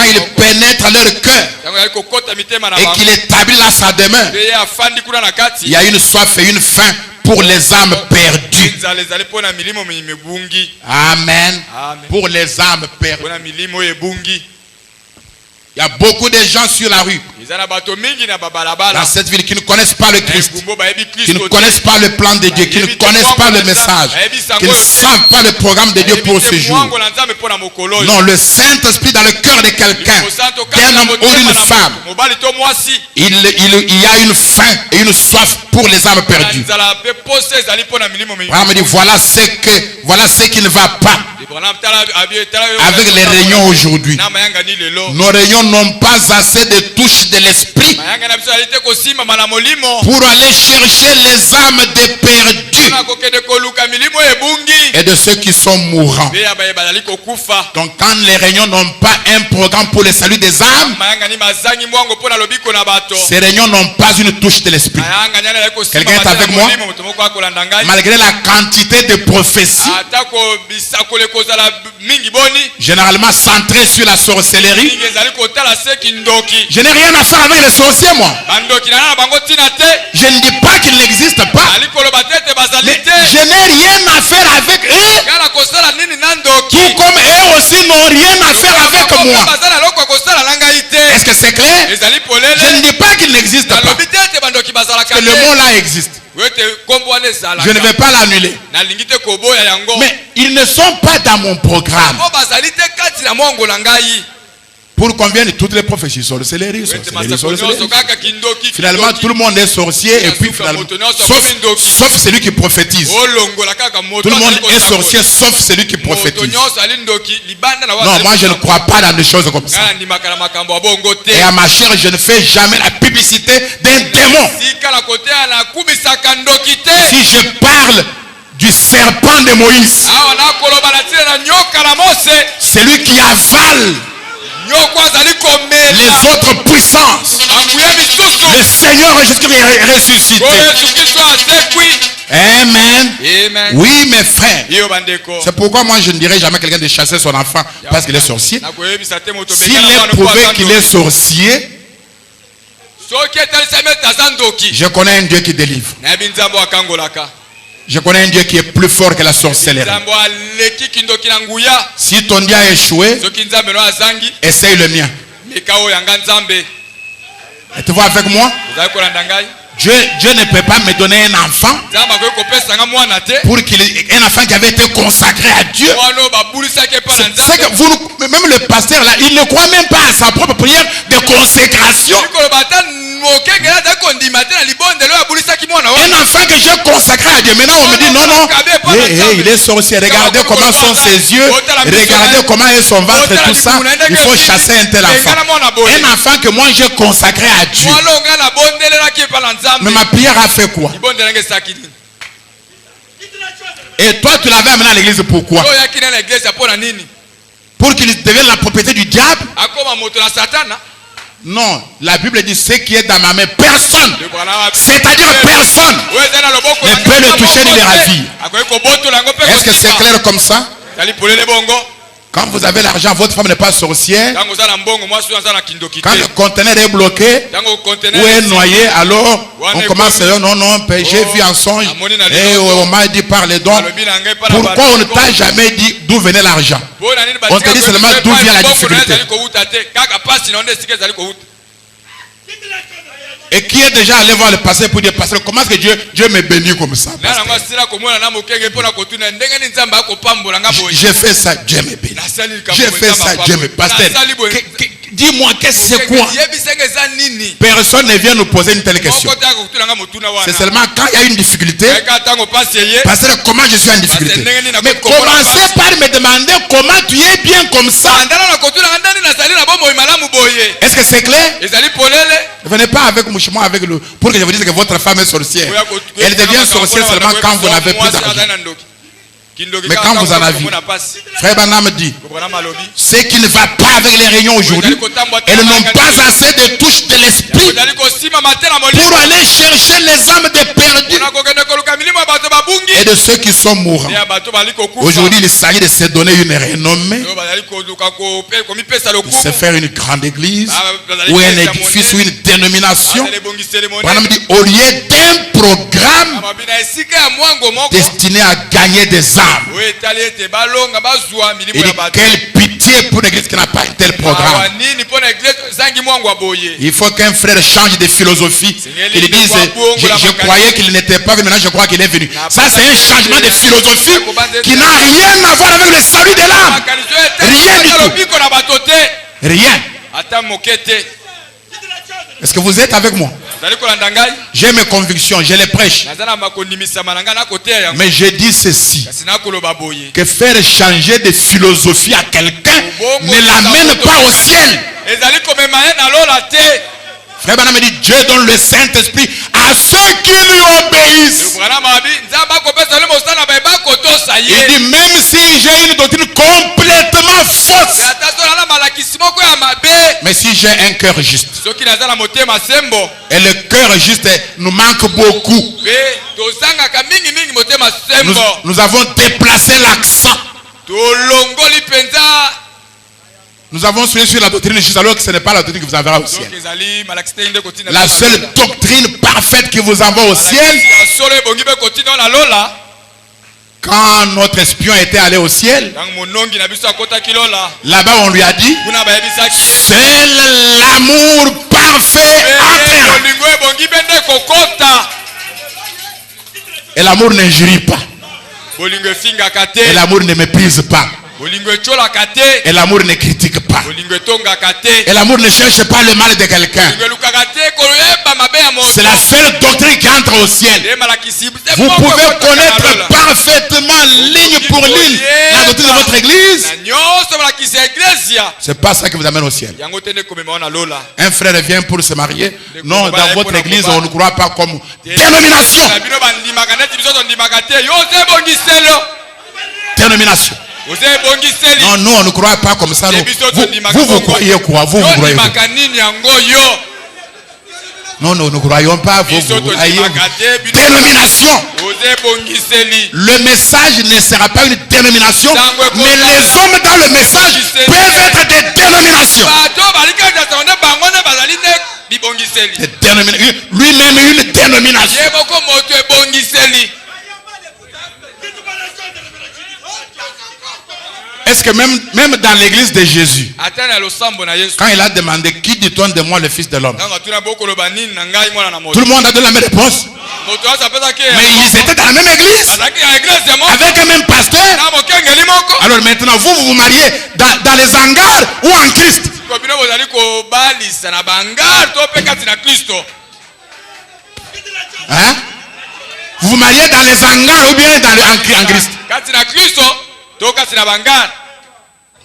il pénètre leur cœur et qu'il établit là sa demeure, il y a une soif et une faim pour les âmes perdues. Amen. Pour les âmes perdues. Il y a beaucoup de gens sur la rue, dans cette ville, qui ne connaissent pas le Christ, qui ne connaissent pas le plan de Dieu, qui ne connaissent pas le message, qui ne savent pas le programme de Dieu pour ce jour. Non, le Saint-Esprit dans le cœur de quelqu'un, d'un homme ou d'une femme, il y a une faim et une soif pour les âmes perdues. Abraham dit, voilà ce qui ne va pas avec les réunions aujourd'hui. Nos réunions n'ont pas assez de touches de l'esprit pour aller chercher les âmes des perdus et de ceux qui sont mourants. Donc quand les réunions n'ont pas un programme pour le salut des âmes, ces réunions n'ont pas une touche de l'esprit. Quelqu'un est avec moi? Malgré la quantité de prophéties généralement centrées sur la sorcellerie, je n'ai rien à faire avec les sorciers, moi. Je ne dis pas qu'ils n'existent pas, mais je n'ai rien à faire avec eux, tout comme eux aussi n'ont rien à faire avec moi. Est-ce que c'est clair? Je ne dis pas qu'ils n'existent pas, parce que le mot là existe. Je ne vais pas l'annuler, mais ils ne sont pas dans mon programme. Pour qu'on vienne toutes les prophéties sorcellerie. Finalement tout le monde est sorcier, et puis finalement, sauf celui qui prophétise. Tout le monde est sorcier sauf celui qui prophétise. Non, moi je ne crois pas dans des choses comme ça. Et à ma chair, je ne fais jamais la publicité d'un démon. Si je parle du serpent de Moïse, celui qui avale les autres puissances, le Seigneur Jésus-Christ est ressuscité. Amen. Oui, mes frères. C'est pourquoi moi je ne dirais jamais à quelqu'un de chasser son enfant parce qu'il est sorcier. S'il est prouvé qu'il est sorcier, je connais un Dieu qui délivre. Je connais un Dieu qui est plus fort que la sorcellerie. Si ton Dieu a échoué, essaye le mien. Êtes-vous avec moi? Dieu ne peut pas me donner un enfant pour un enfant qui avait été consacré à Dieu. C'est que vous, même le pasteur là, il ne croit même pas à sa propre prière de consécration. Un enfant que j'ai consacré à Dieu. Maintenant on me dit non, il est sorcier. Regardez comment sont ses yeux, regardez comment est son ventre et tout ça. Il faut chasser un tel enfant. Un enfant que moi j'ai consacré à Dieu. Mais ma prière a fait quoi? Et toi tu l'avais amené à l'église pourquoi? Pour qu'il devienne la propriété du diable? Non, la Bible dit ce qui est dans ma main, personne, c'est-à-dire personne, ne peut le toucher ni le ravir. Est-ce que c'est clair comme ça? Quand vous avez l'argent, votre femme n'est pas sorcière. Quand le conteneur est bloqué ou est noyé, alors on commence à dire non, j'ai vu en songe et on m'a dit par les dons. Pourquoi on ne t'a jamais dit d'où venait l'argent? On te dit seulement d'où vient la difficulté. Et qui est déjà allé voir le pasteur pour dire, pasteur, comment est-ce que Dieu me bénit comme ça? J'ai fait ça, Dieu me bénit. J'ai fait ça, Dieu me bénit. Pasteur, dis-moi, qu'est-ce que c'est quoi? Personne ne vient nous poser une telle question. C'est seulement quand il y a une difficulté, pasteur, comment je suis en difficulté? Mais commencez par me demander comment tu es bien comme ça. Est-ce que c'est clair? Ne venez pas avec moi avec le pour que je vous dise que votre femme est sorcière. Elle devient sorcière seulement quand vous n'avez plus d'argent. Mais quand vous en avez, Frère Branham dit, ce qui ne va pas avec les réunions aujourd'hui, elles n'ont pas assez de touches de l'esprit pour aller chercher les âmes des perdus et de ceux qui sont mourants. Aujourd'hui, il s'agit de se donner une renommée, de se faire une grande église, ou un édifice, ou une dénomination. Branham dit, au lieu d'un programme destiné à gagner des âmes. Il dit, quelle pitié pour l'église qui n'a pas un tel programme. Il faut qu'un frère change de philosophie. Il dise, je croyais qu'il n'était pas venu, maintenant je crois qu'il est venu. Ça, c'est un changement de philosophie qui n'a rien à voir avec le salut de l'âme. Rien du tout. Rien. Est-ce que vous êtes avec moi? J'ai mes convictions, je les prêche. Mais je dis ceci, que faire changer de philosophie à quelqu'un ne l'amène pas au ciel. Frère Branham me dit, Dieu donne le Saint-Esprit à ceux qui lui obéissent. Il dit, même si j'ai une doctrine complètement fausse, mais si j'ai un cœur juste, et le cœur juste nous manque beaucoup, nous avons déplacé l'accent. Nous avons suivi sur la doctrine juste alors que ce n'est pas la doctrine qui vous enverra au ciel. La seule doctrine parfaite qui vous envoie au ciel, quand notre espion était allé au ciel, là-bas on lui a dit, seul l'amour parfait entraîne. Et l'amour n'injurie pas. Et l'amour ne méprise pas. Et l'amour ne critique pas. Et l'amour ne cherche pas le mal de quelqu'un. C'est la seule doctrine qui entre au ciel. Vous pouvez connaître parfaitement ligne pour ligne la doctrine de votre église. C'est pas ça qui vous amène au ciel. Un frère vient pour se marier. Non, dans votre église on ne croit pas comme dénomination. Dénomination. Non, nous on ne croit pas comme ça. Vous croyez quoi? Vous croyez quoi? Non, nous ne croyons pas. Vous croyez dénomination. Le message ne sera pas une dénomination, mais les hommes dans le message peuvent être des dénominations. Lui-même une dénomination. Est-ce que même dans l'église de Jésus, quand il a demandé qui dit-on de moi le fils de l'homme, tout le monde a donné la même réponse. Mais ils étaient dans la même église, avec un même pasteur. Alors maintenant vous vous mariez dans les hangars ou en Christ? Hein? Vous vous mariez dans les hangars ou bien en Christ?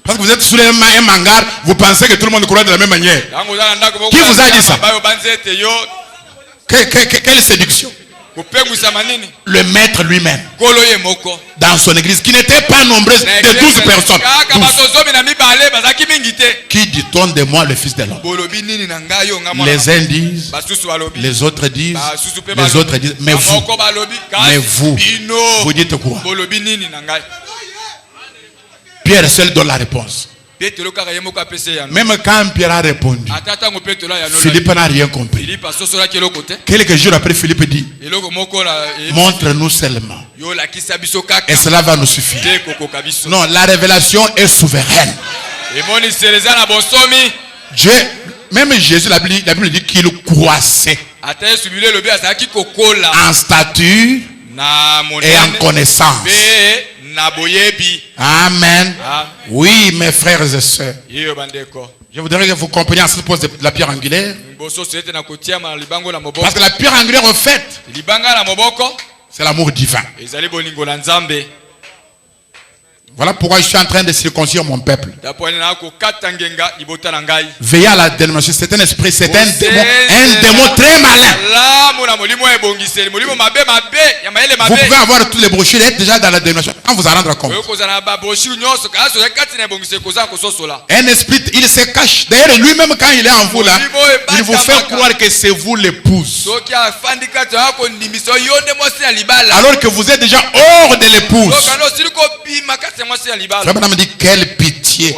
Parce que vous êtes sous un hangar, vous pensez que tout le monde croit de la même manière. Qui vous a dit ça? Quelle séduction? Le maître lui-même, dans son église, qui n'était pas nombreuse, de 12 personnes. 12. Qui dit-on de moi le fils de l'homme? Les uns disent, les autres disent, les autres disent, mais vous dites quoi? Pierre seul donne la réponse. Même quand Pierre a répondu, Philippe n'a rien compris. Quelques jours après, Philippe dit, montre-nous seulement, et cela va nous suffire. Non, la révélation est souveraine. Dieu, même Jésus, la Bible dit qu'il croissait en stature et en connaissance. Amen. Oui, mes frères et sœurs, je voudrais que vous compreniez en ce poste de la pierre angulaire. Parce que la pierre angulaire, en fait, c'est l'amour divin. Voilà pourquoi je suis en train de circoncire mon peuple. Veillez à la dénomination. C'est un esprit, c'est un démon très malin. Vous pouvez avoir tous les brochures et être déjà dans la dénomination sans vous en rendre compte. Un esprit, il se cache. D'ailleurs, lui-même, quand il est en vous là, il vous fait croire que c'est vous l'épouse. Alors que vous êtes déjà hors de l'épouse. Frère Branham dit quelle pitié.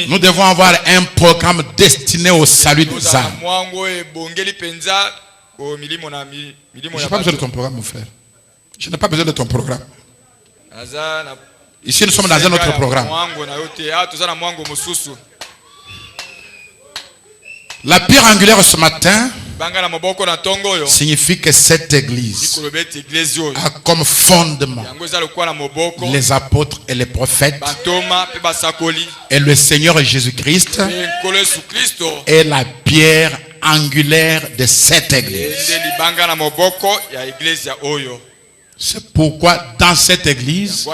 Nous devons avoir un programme destiné au salut des âmes. Je n'ai pas besoin de ton programme, mon frère. Je n'ai pas besoin de ton programme. Ici, nous sommes dans un autre programme. La pierre angulaire ce matin signifie que cette église a comme fondement les apôtres et les prophètes et le Seigneur Jésus-Christ est la pierre angulaire de cette église. C'est pourquoi dans cette église,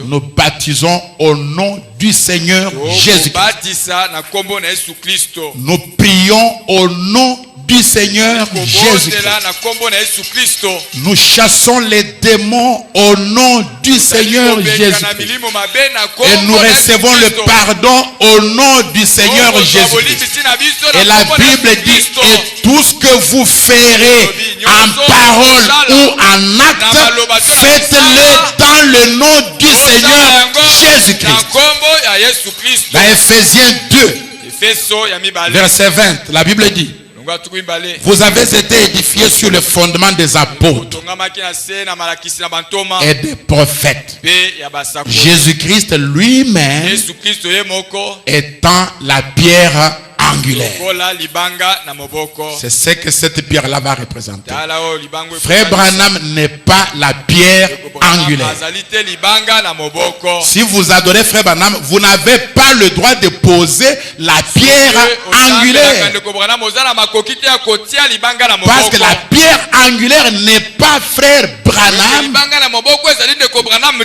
nous baptisons au nom du Seigneur Jésus-Christ. Nous prions au nom du Seigneur Jésus-Christ. Nous chassons les démons au nom du Seigneur Jésus-Christ. Et nous recevons le pardon au nom du Seigneur Jésus-Christ. Et la Bible dit, et tout ce que vous ferez en parole ou en acte, faites-le dans le nom du Seigneur Jésus-Christ. Dans Ephésiens 2, verset 20, la Bible dit, vous avez été édifiés sur le fondement des apôtres et des prophètes. Jésus-Christ lui-même étant la pierre angulaire. C'est ce que cette pierre-là va représenter. Frère Branham n'est pas la pierre angulaire. Si vous adorez Frère Branham, vous n'avez pas le droit de poser la pierre angulaire. Parce que la pierre angulaire n'est pas Frère Branham.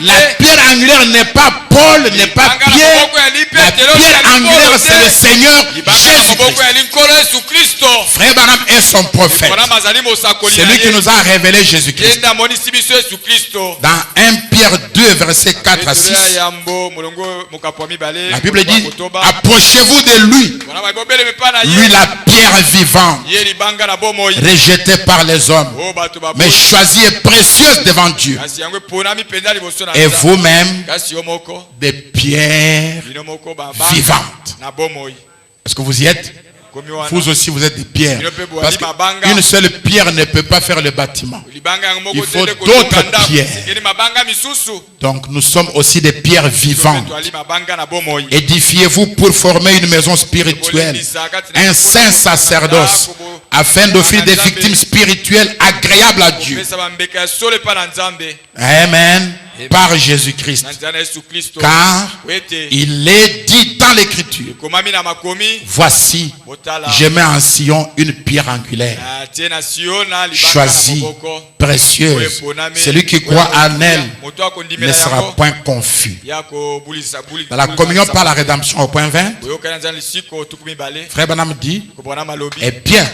La pierre angulaire n'est pas Paul, n'est pas Pierre. La pierre angulaire, c'est le Seigneur Jésus-Christ. Frère Branham est son prophèt. C'est lui qui nous a révélé Jésus-Christ. Dans 1 Pierre 2, verset 4 à 6, la Bible dit, approchez-vous de lui, lui la pierre vivante, rejetée par les hommes, mais choisie et précieuse devant Dieu. Et vous-même, des pierres vivantes. Est-ce que vous y êtes? Vous aussi, vous êtes des pierres. Parce qu'une seule pierre ne peut pas faire le bâtiment. Il faut d'autres pierres. Donc, nous sommes aussi des pierres vivantes. Édifiez-vous pour former une maison spirituelle, un saint sacerdoce, afin d'offrir des victimes spirituelles agréables à Dieu. Amen. Par Jésus-Christ. Car il est dit dans l'Écriture, voici, je mets en Sion une pierre angulaire, choisie, précieuse. Celui qui croit en elle ne sera point confus. Dans la communion par la rédemption au point 20, Frère Branham dit, eh bien,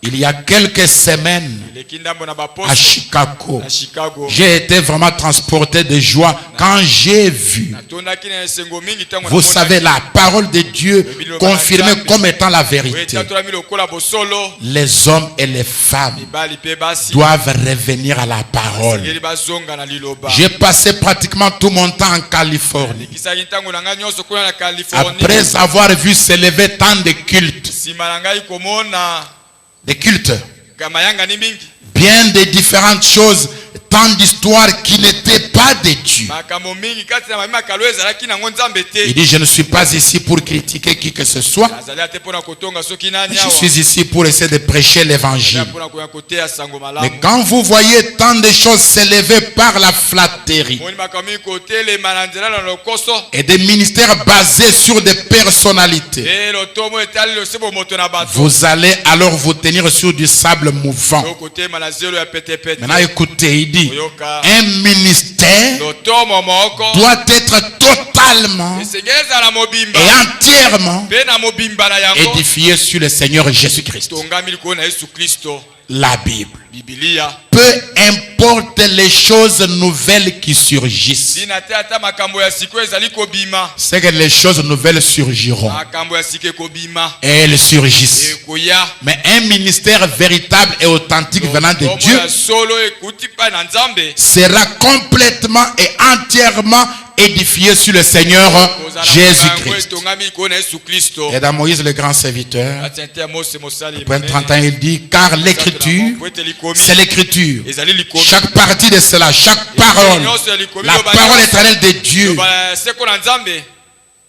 il y a quelques semaines à Chicago, j'ai été vraiment transporté de joie quand j'ai vu, vous savez, la parole de Dieu confirmée comme étant la vérité. Les hommes et les femmes doivent revenir à la parole. J'ai passé pratiquement tout mon temps en Californie. Après avoir vu s'élever tant de cultes, bien de différentes choses, tant d'histoires qui n'étaient pas de Dieu. Il dit, je ne suis pas ici pour critiquer qui que ce soit. Je suis ici pour essayer de prêcher l'évangile. Mais quand vous voyez tant de choses s'élever par la flatterie et des ministères basés sur des personnalités, vous allez alors vous tenir sur du sable mouvant. Maintenant écoutez, il dit, dit, un ministère doit être totalement et entièrement édifié sur le Seigneur Jésus-Christ. La Bible. Peu importe les choses nouvelles qui surgissent, c'est que les choses nouvelles surgiront. Et elles surgissent. Mais un ministère véritable et authentique venant de Dieu sera complètement et entièrement édifié sur le Seigneur Jésus-Christ. Et dans Moïse le grand serviteur, après 30 ans, il dit, car l'écriture, c'est l'écriture. Chaque partie de cela, chaque parole, la parole éternelle de Dieu,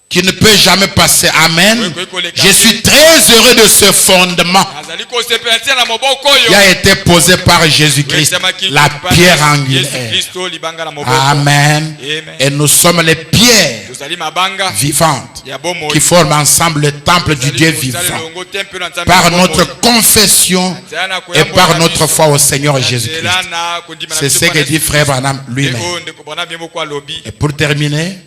qui ne peut jamais passer. Amen. Je suis très heureux de ce fondement qui a été posé par Jésus-Christ, la pierre angulaire. Amen. Et nous sommes les pierres vivantes qui forment ensemble le temple du Dieu vivant par notre confession et par notre foi au Seigneur Jésus-Christ. C'est ce que dit Frère Branham lui-même. Et pour terminer,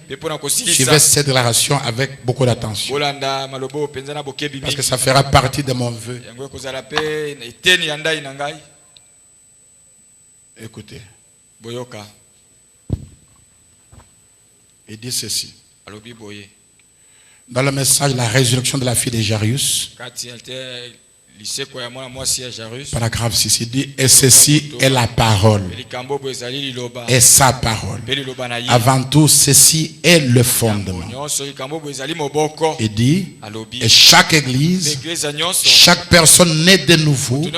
suivez cette déclaration avec beaucoup d'attention, parce que ça fera partie de mon vœu. Écoutez, il dit ceci dans le message de la résurrection de la fille de Jairus, paragraphe 6, il dit, et ceci est la parole et sa parole. Avant tout, ceci est le fondement. Il dit, et chaque église, chaque personne née de nouveau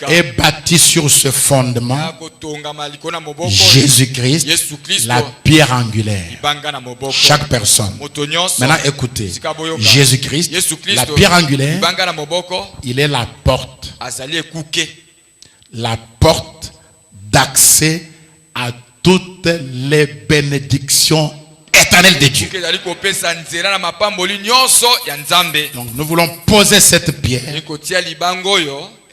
est bâtie sur ce fondement, Jésus-Christ, la pierre angulaire. Chaque personne. Maintenant écoutez, Jésus-Christ, la pierre angulaire, il est la porte. La porte d'accès à toutes les bénédictions éternelles de Dieu. Donc nous voulons poser cette pierre. Et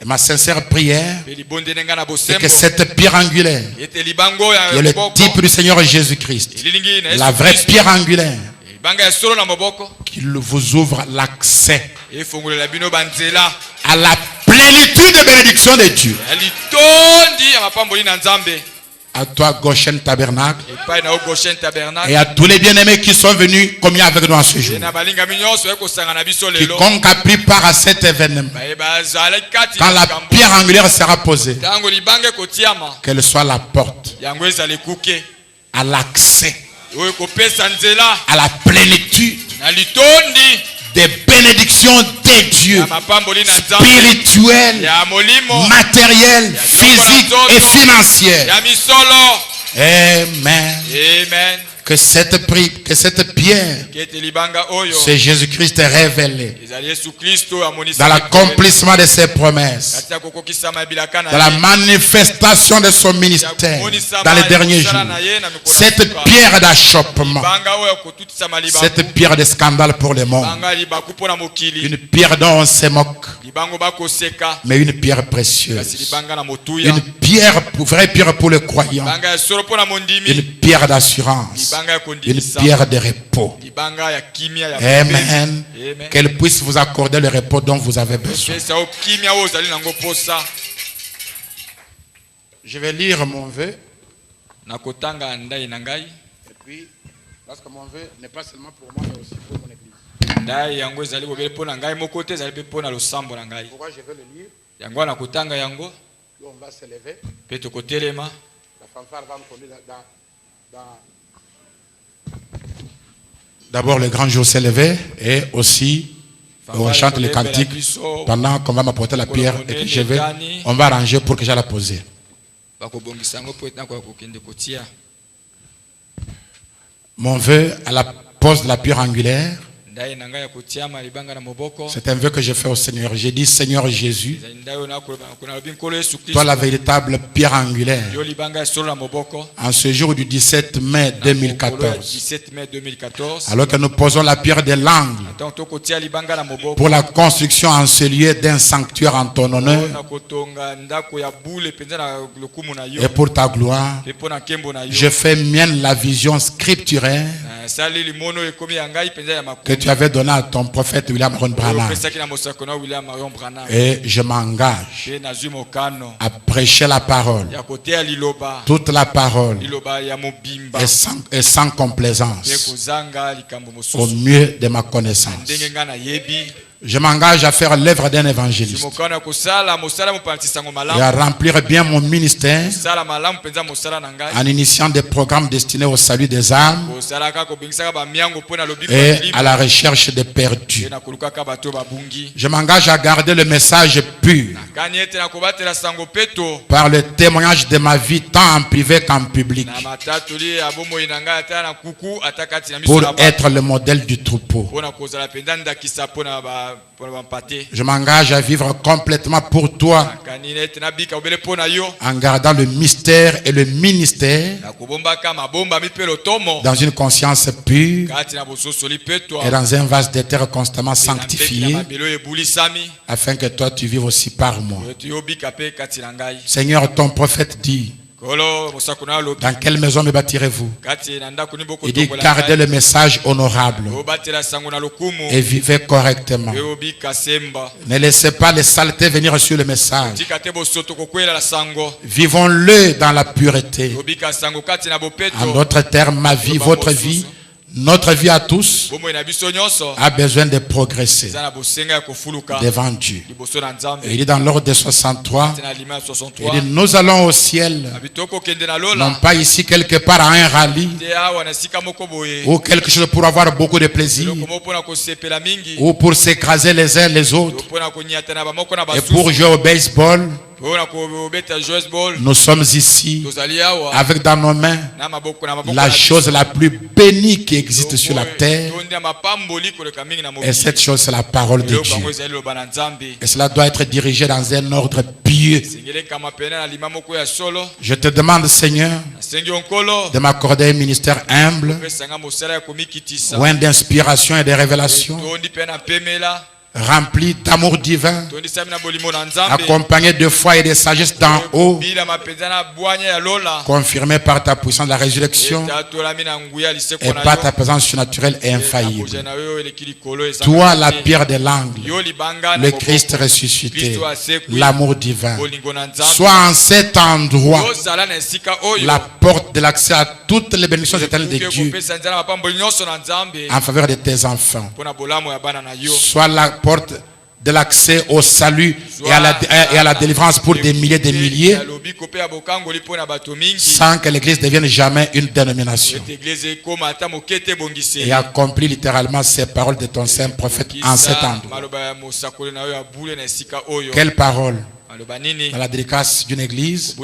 ma sincère prière est que cette pierre angulaire, qui est le type du Seigneur Jésus-Christ, la vraie pierre angulaire, qu'il vous ouvre l'accès à la plénitude de bénédiction de Dieu. À toi, Goshen Tabernacle, et à tous les bien-aimés qui sont venus communier avec nous en ce jour. Quiconque a pris part à cet événement, quand la pierre angulaire sera posée, qu'elle soit la porte à l'accès à la plénitude des bénédictions de Dieu, spirituelles, matérielles, physiques et financières. Amen. Amen. Que cette pierre, c'est Jésus-Christ révélé dans l'accomplissement de ses promesses, dans la manifestation de son ministère dans les derniers jours. Cette pierre d'achoppement, cette pierre de scandale pour le monde, une pierre dont on se moque, mais une pierre précieuse, une pierre, vraie pierre pour le croyant, une pierre d'assurance, une pierre de repos. Amen. Qu'elle puisse vous accorder le repos dont vous avez besoin. Je vais lire mon vœu. Et puis, parce que mon vœu n'est pas seulement pour moi, mais aussi pour mon église. Pourquoi je vais le lire? On va se lever. La fanfare va me conduire dans... D'abord, le grand jour s'est levé et aussi on chante les cantiques pendant qu'on va m'apporter la pierre et que je vais, on va arranger pour que j'aille la poser. Mon vœu à la pose de la pierre angulaire C'est un vœu que je fais au Seigneur. J'ai dit, Seigneur Jésus, toi la véritable pierre angulaire. En ce jour du 17 mai 2014, alors que nous posons la pierre de l'angle pour la construction en ce lieu d'un sanctuaire en ton honneur et pour ta gloire, je fais mienne la vision scripturaire que tu avais donné à ton prophète William Ron Branham. Et je m'engage à prêcher la parole, toute la parole, et sans complaisance, au mieux de ma connaissance. Je m'engage à faire l'œuvre d'un évangéliste et à remplir bien mon ministère en initiant des programmes destinés au salut des âmes et à la recherche des perdus. Je m'engage à garder le message pur par le témoignage de ma vie tant en privé qu'en public pour être le modèle du troupeau. Je m'engage à vivre complètement pour toi en gardant le mystère et le ministère dans une conscience pure et dans un vase de terre constamment sanctifié afin que toi tu vives aussi par moi. Seigneur, ton prophète dit: dans quelle maison me bâtirez-vous? Il dit: gardez le message honorable et vivez correctement. Ne laissez pas les saletés venir sur le message. Vivons-le dans la pureté. En d'autres termes, ma vie, votre vie, notre vie à tous a besoin de progresser devant Dieu. Et il dit dans l'ordre de 63, il dit: nous allons au ciel, non pas ici quelque part à un rallye ou quelque chose pour avoir beaucoup de plaisir ou pour s'écraser les uns les autres et pour jouer au baseball. Nous sommes ici avec dans nos mains la chose la plus bénie qui existe sur la terre, et cette chose c'est la parole de Dieu, et cela doit être dirigé dans un ordre pieux. Je te demande, Seigneur, de m'accorder un ministère humble, loin d'inspiration et de révélation, rempli d'amour divin, accompagné de foi et de sagesse d'en haut, confirmé par ta puissance de la résurrection et par ta présence surnaturelle et infaillible. Toi, la pierre de l'angle, le Christ ressuscité, l'amour divin, sois en cet endroit la porte de l'accès à toutes les bénédictions éternelles de Dieu en faveur de tes enfants. Sois la porte de l'accès au salut et à la délivrance pour des milliers et des milliers, sans que l'église devienne jamais une dénomination. Et accomplis littéralement ces paroles de ton saint prophète en cet endroit. Quelle parole dans la dédicace d'une église.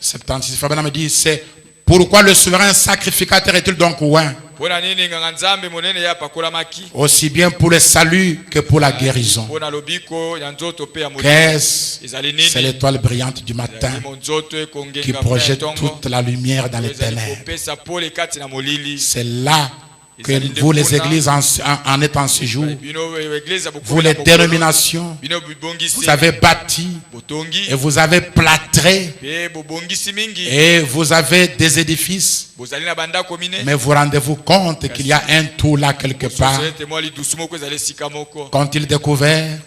76 Frère me dit: c'est pourquoi le souverain sacrificateur est-il donc loin? Aussi bien pour le salut que pour la guérison. Qu'est-ce? C'est l'étoile brillante du matin qui projette toute la lumière dans les ténèbres. C'est là que vous, les églises, en êtes en ce jour. Vous, les dénominations, vous avez bâti et vous avez plâtré et vous avez des édifices. Mais vous rendez-vous compte qu'il y a un trou là quelque part. Quand-il découvert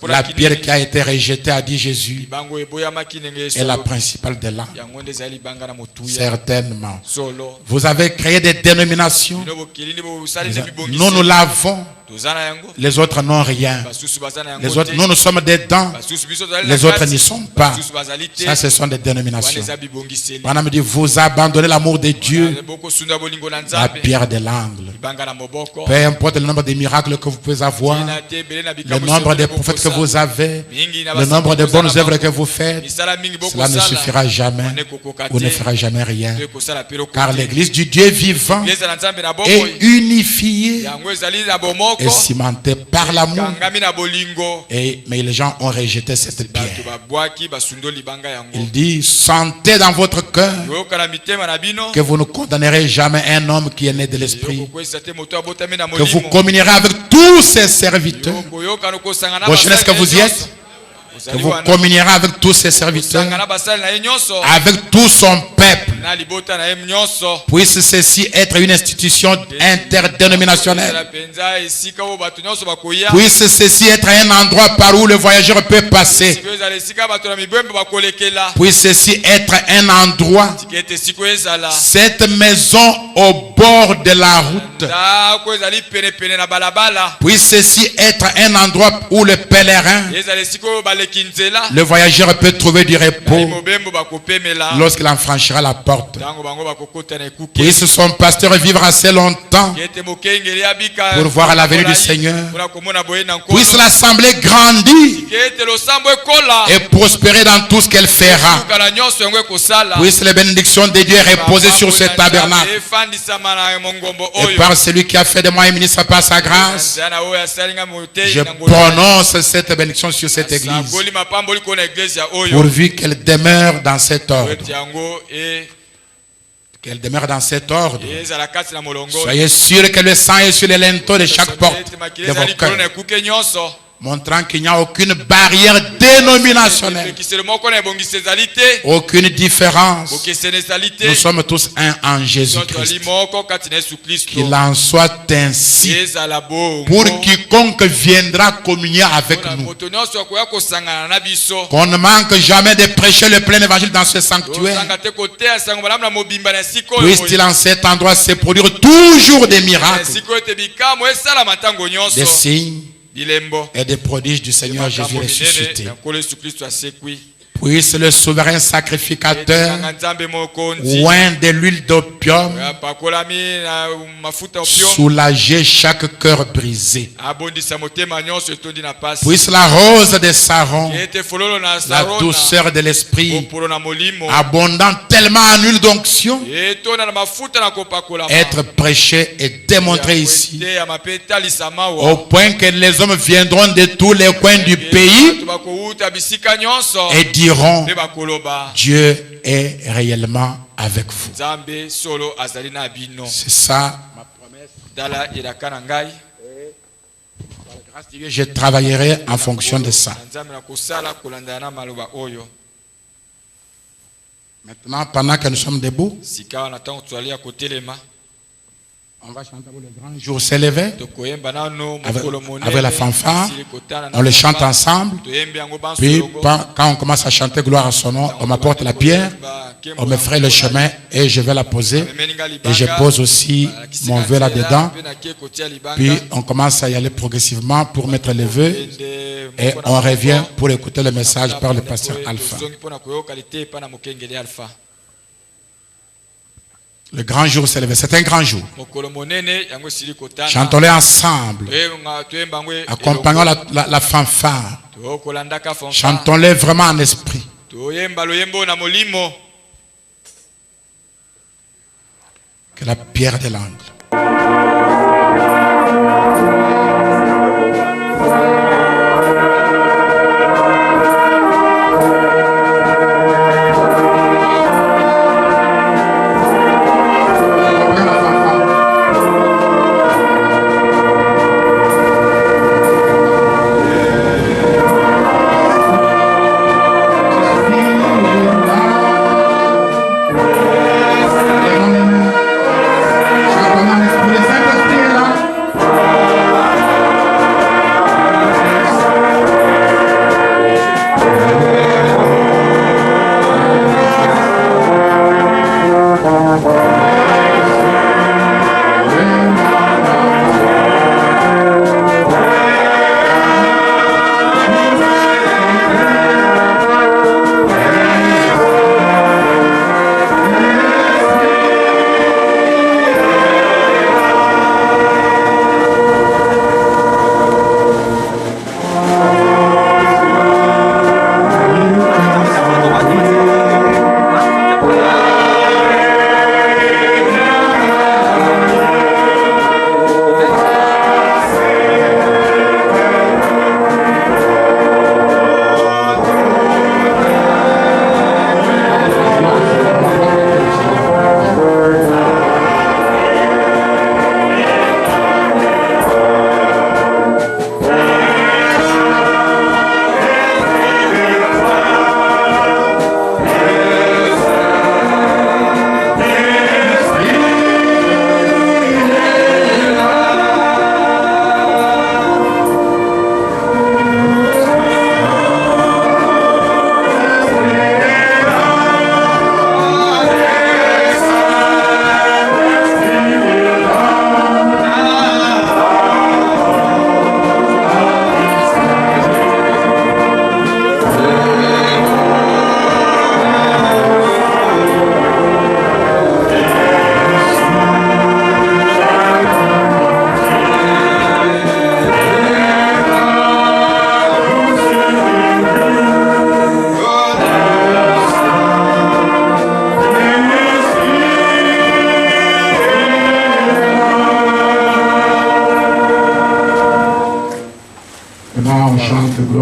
la pierre qui a été rejetée, a dit Jésus, est la principale de l'âme. Certainement. Vous avez créé des dénominations. Nous l'avons Les autres n'ont rien. Les autres, nous sommes dedans. Les autres n'y sont pas. Ça, ce sont des dénominations. Madame dit, vous abandonnez l'amour de Dieu, la pierre de l'angle. Peu importe le nombre de miracles que vous pouvez avoir, le nombre de prophètes que vous avez, le nombre de bonnes œuvres que vous faites, cela ne suffira jamais. Vous ne ferez jamais rien. Car l'église du Dieu vivant est unifiée et cimentée par l'amour. Mais les gens ont rejeté cette pierre. Il dit, sentez dans votre cœur que vous ne condamnerez jamais un homme qui est né de l'esprit, que vous communierez avec tous ses serviteurs. Est-ce que vous y êtes? Que vous communierez avec tous ses serviteurs, avec tout son peuple. Puisse ceci être une institution interdénominationnelle. Puisse ceci être un endroit par où le voyageur peut passer. Puisse ceci être un endroit, cette maison au bord de la route. Puisse ceci être un endroit où le pèlerin, le voyageur peut trouver du repos lorsqu'il en franchira la porte. Puisse son pasteur vivre assez longtemps pour voir la venue du Seigneur. Puisse l'assemblée grandir et prospérer dans tout ce qu'elle fera. Puisse les bénédictions de Dieu reposer sur ce tabernacle. Et par celui qui a fait de moi un ministre par sa grâce, je prononce cette bénédiction sur cette église, pourvu qu'elle demeure dans cet ordre. Qu'elle demeure dans cet ordre. Soyez sûr que le sang est sur les linteaux de chaque porte de vos cœurs, montrant qu'il n'y a aucune barrière dénominationnelle, aucune différence. Nous sommes tous un en Jésus-Christ. Qu'il en soit ainsi pour quiconque viendra communier avec nous. Qu'on ne manque jamais de prêcher le plein évangile dans ce sanctuaire. Puisse-t-il en cet endroit se produire toujours des miracles, des signes et des prodiges du Seigneur Jésus ressuscité. Puisse le souverain sacrificateur oint de l'huile d'opium soulager chaque cœur brisé. Puisse la rose de Saron, la douceur de l'esprit, abondant tellement en huile d'onction, être prêché et démontré ici, au point que les hommes viendront de tous les coins du pays et diront, Dieu est réellement avec vous. C'est ça ma promesse. Par la grâce de Dieu, je travaillerai en fonction de ça. Maintenant, pendant que nous sommes debout, on va chanter pour le grand jour s'élever avec la fanfare. On le chante ensemble. Puis quand on commence à chanter gloire à son nom, on m'apporte la pierre, on me ferait le chemin et je vais la poser. Et je pose aussi mon vœu là-dedans. Puis on commence à y aller progressivement pour mettre le vœu. Et on revient pour écouter le message par le pasteur Alpha. Le grand jour s'est levé. C'est un grand jour. Chantons-le ensemble. Accompagnons la fanfare. Chantons-le vraiment en esprit. Que la pierre de l'angle.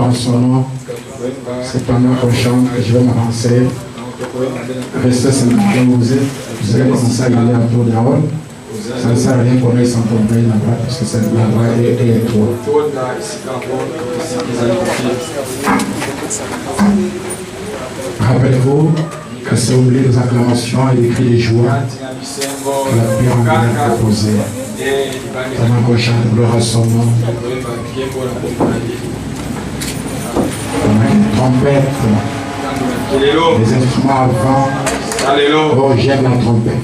gloire à son nom. C'est pendant qu'on chante que je vais m'avancer. Restez simplement vous allez commencer à aller autour de la hall. Ça ne sert à rien qu'on aille s'encombrer là-bas parce que c'est là-bas et trop. Rappelez-vous que c'est oublié des acclamations et des cris de joie que la prière en a proposé. Pendant qu'on chante gloire à son nom. Pendant qu'il trompette. Les instruments avant. Oh, j'aime la trompette.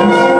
Come on.